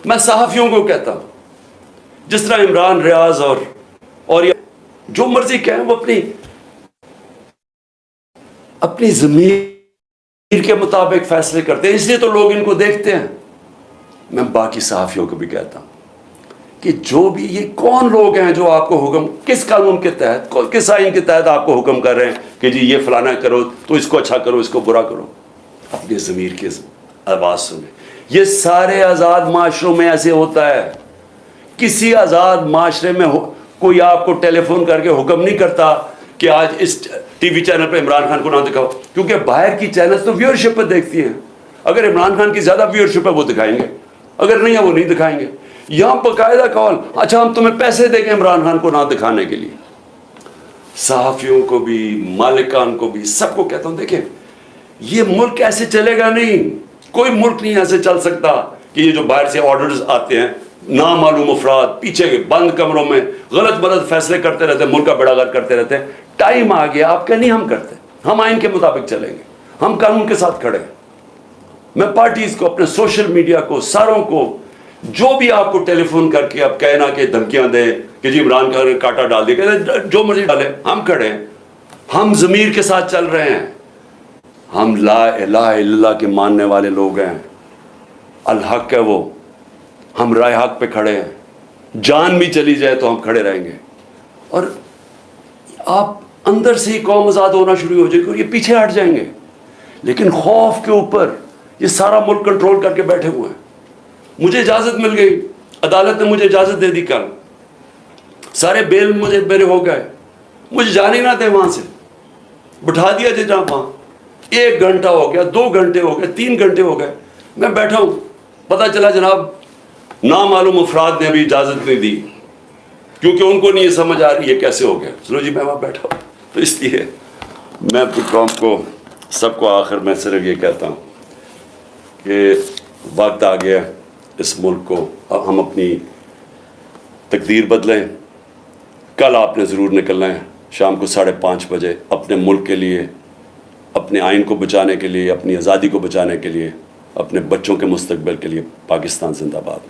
میں صحافیوں کو کہتا ہوں جس طرح عمران ریاض اور جو مرضی کہیں وہ اپنی ضمیر کے مطابق فیصلے کرتے ہیں، اس لیے تو لوگ ان کو دیکھتے ہیں۔ میں باقی صحافیوں کو بھی کہتا ہوں کہ جو بھی یہ کون لوگ ہیں جو آپ کو حکم، کس قانون کے تحت، کس آئین کے تحت آپ کو حکم کر رہے ہیں کہ جی یہ فلانا کرو تو اس کو اچھا کرو اس کو برا کرو؟ اپنے ضمیر کی آواز سنیں۔ یہ سارے آزاد معاشروں میں ایسے ہوتا ہے۔ کسی آزاد معاشرے میں کوئی آپ کو ٹیلی فون کر کے حکم نہیں کرتا کہ آج اس ٹی وی چینل پہ عمران خان کو نہ دکھاؤ، کیونکہ باہر کی چینلز تو ویورشپ پہ دیکھتی ہیں۔ اگر عمران خان کی زیادہ ویورشپ ہے وہ دکھائیں گے، اگر نہیں ہے وہ نہیں دکھائیں گے۔ یہاں باقاعدہ کال، اچھا ہم تمہیں پیسے دیں گے عمران خان کو نہ دکھانے کے لیے۔ صحافیوں کو بھی، مالکان کو بھی، سب کو کہتا ہوں دیکھیں یہ ملک ایسے چلے گا نہیں، کوئی ملک نہیں ایسے چل سکتا کہ یہ جو باہر سے آرڈرز آتے ہیں، نامعلوم افراد پیچھے بند کمروں میں غلط غلط فیصلے کرتے رہتے ہیں، ملک کا بیڑا غرق کرتے رہتے ہیں۔ ٹائم آ گیا، آپ کا نہیں ہم کرتے، ہم آئین کے مطابق چلیں گے، ہم قانون کے ساتھ کھڑے ہیں۔ میں پارٹیز کو، اپنے سوشل میڈیا کو، ساروں کو، جو بھی آپ کو ٹیلی فون کر کے اب کہنا کہ دھمکیاں دیں کہ جی عمران خان نے کاٹا ڈال دیا، جو مرضی ڈالے، ہم کھڑے ہیں، ہم ضمیر کے ساتھ چل رہے ہیں، ہم لا الہ الا اللہ کے ماننے والے لوگ ہیں، الحق ہے وہ، ہم رائے حق پہ کھڑے ہیں، جان بھی چلی جائے تو ہم کھڑے رہیں گے۔ اور آپ اندر سے ہی قوم آزاد ہونا شروع ہو جائے گی اور یہ پیچھے ہٹ جائیں گے، لیکن خوف کے اوپر یہ سارا ملک کنٹرول کر کے بیٹھے ہوئے ہیں۔ مجھے اجازت مل گئی، عدالت نے مجھے اجازت دے دی، کل سارے بیل مجھے میرے ہو گئے، مجھے جانے نہ دے وہاں سے، بٹھا دیا جی جہاں وہاں۔ 1 گھنٹہ ہو گیا، 2 گھنٹے ہو گئے، 3 گھنٹے ہو گئے، میں بیٹھا ہوں، پتہ چلا جناب نامعلوم افراد نے بھی اجازت نہیں دی کیونکہ ان کو نہیں یہ سمجھ آ رہی ہے کیسے ہو گیا۔ چلو جی میں وہاں بیٹھا ہوں۔ تو اس لیے میں اپنی قوم کو، سب کو آخر میں صرف یہ کہتا ہوں کہ وقت آ گیا اس ملک کو، اب ہم اپنی تقدیر بدلیں۔ کل آپ نے ضرور نکلنا ہے شام کو 5:30 بجے اپنے ملک کے لیے، اپنے آئین کو بچانے کے لیے، اپنی آزادی کو بچانے کے لیے، اپنے بچوں کے مستقبل کے لیے۔ پاکستان زندہ باد۔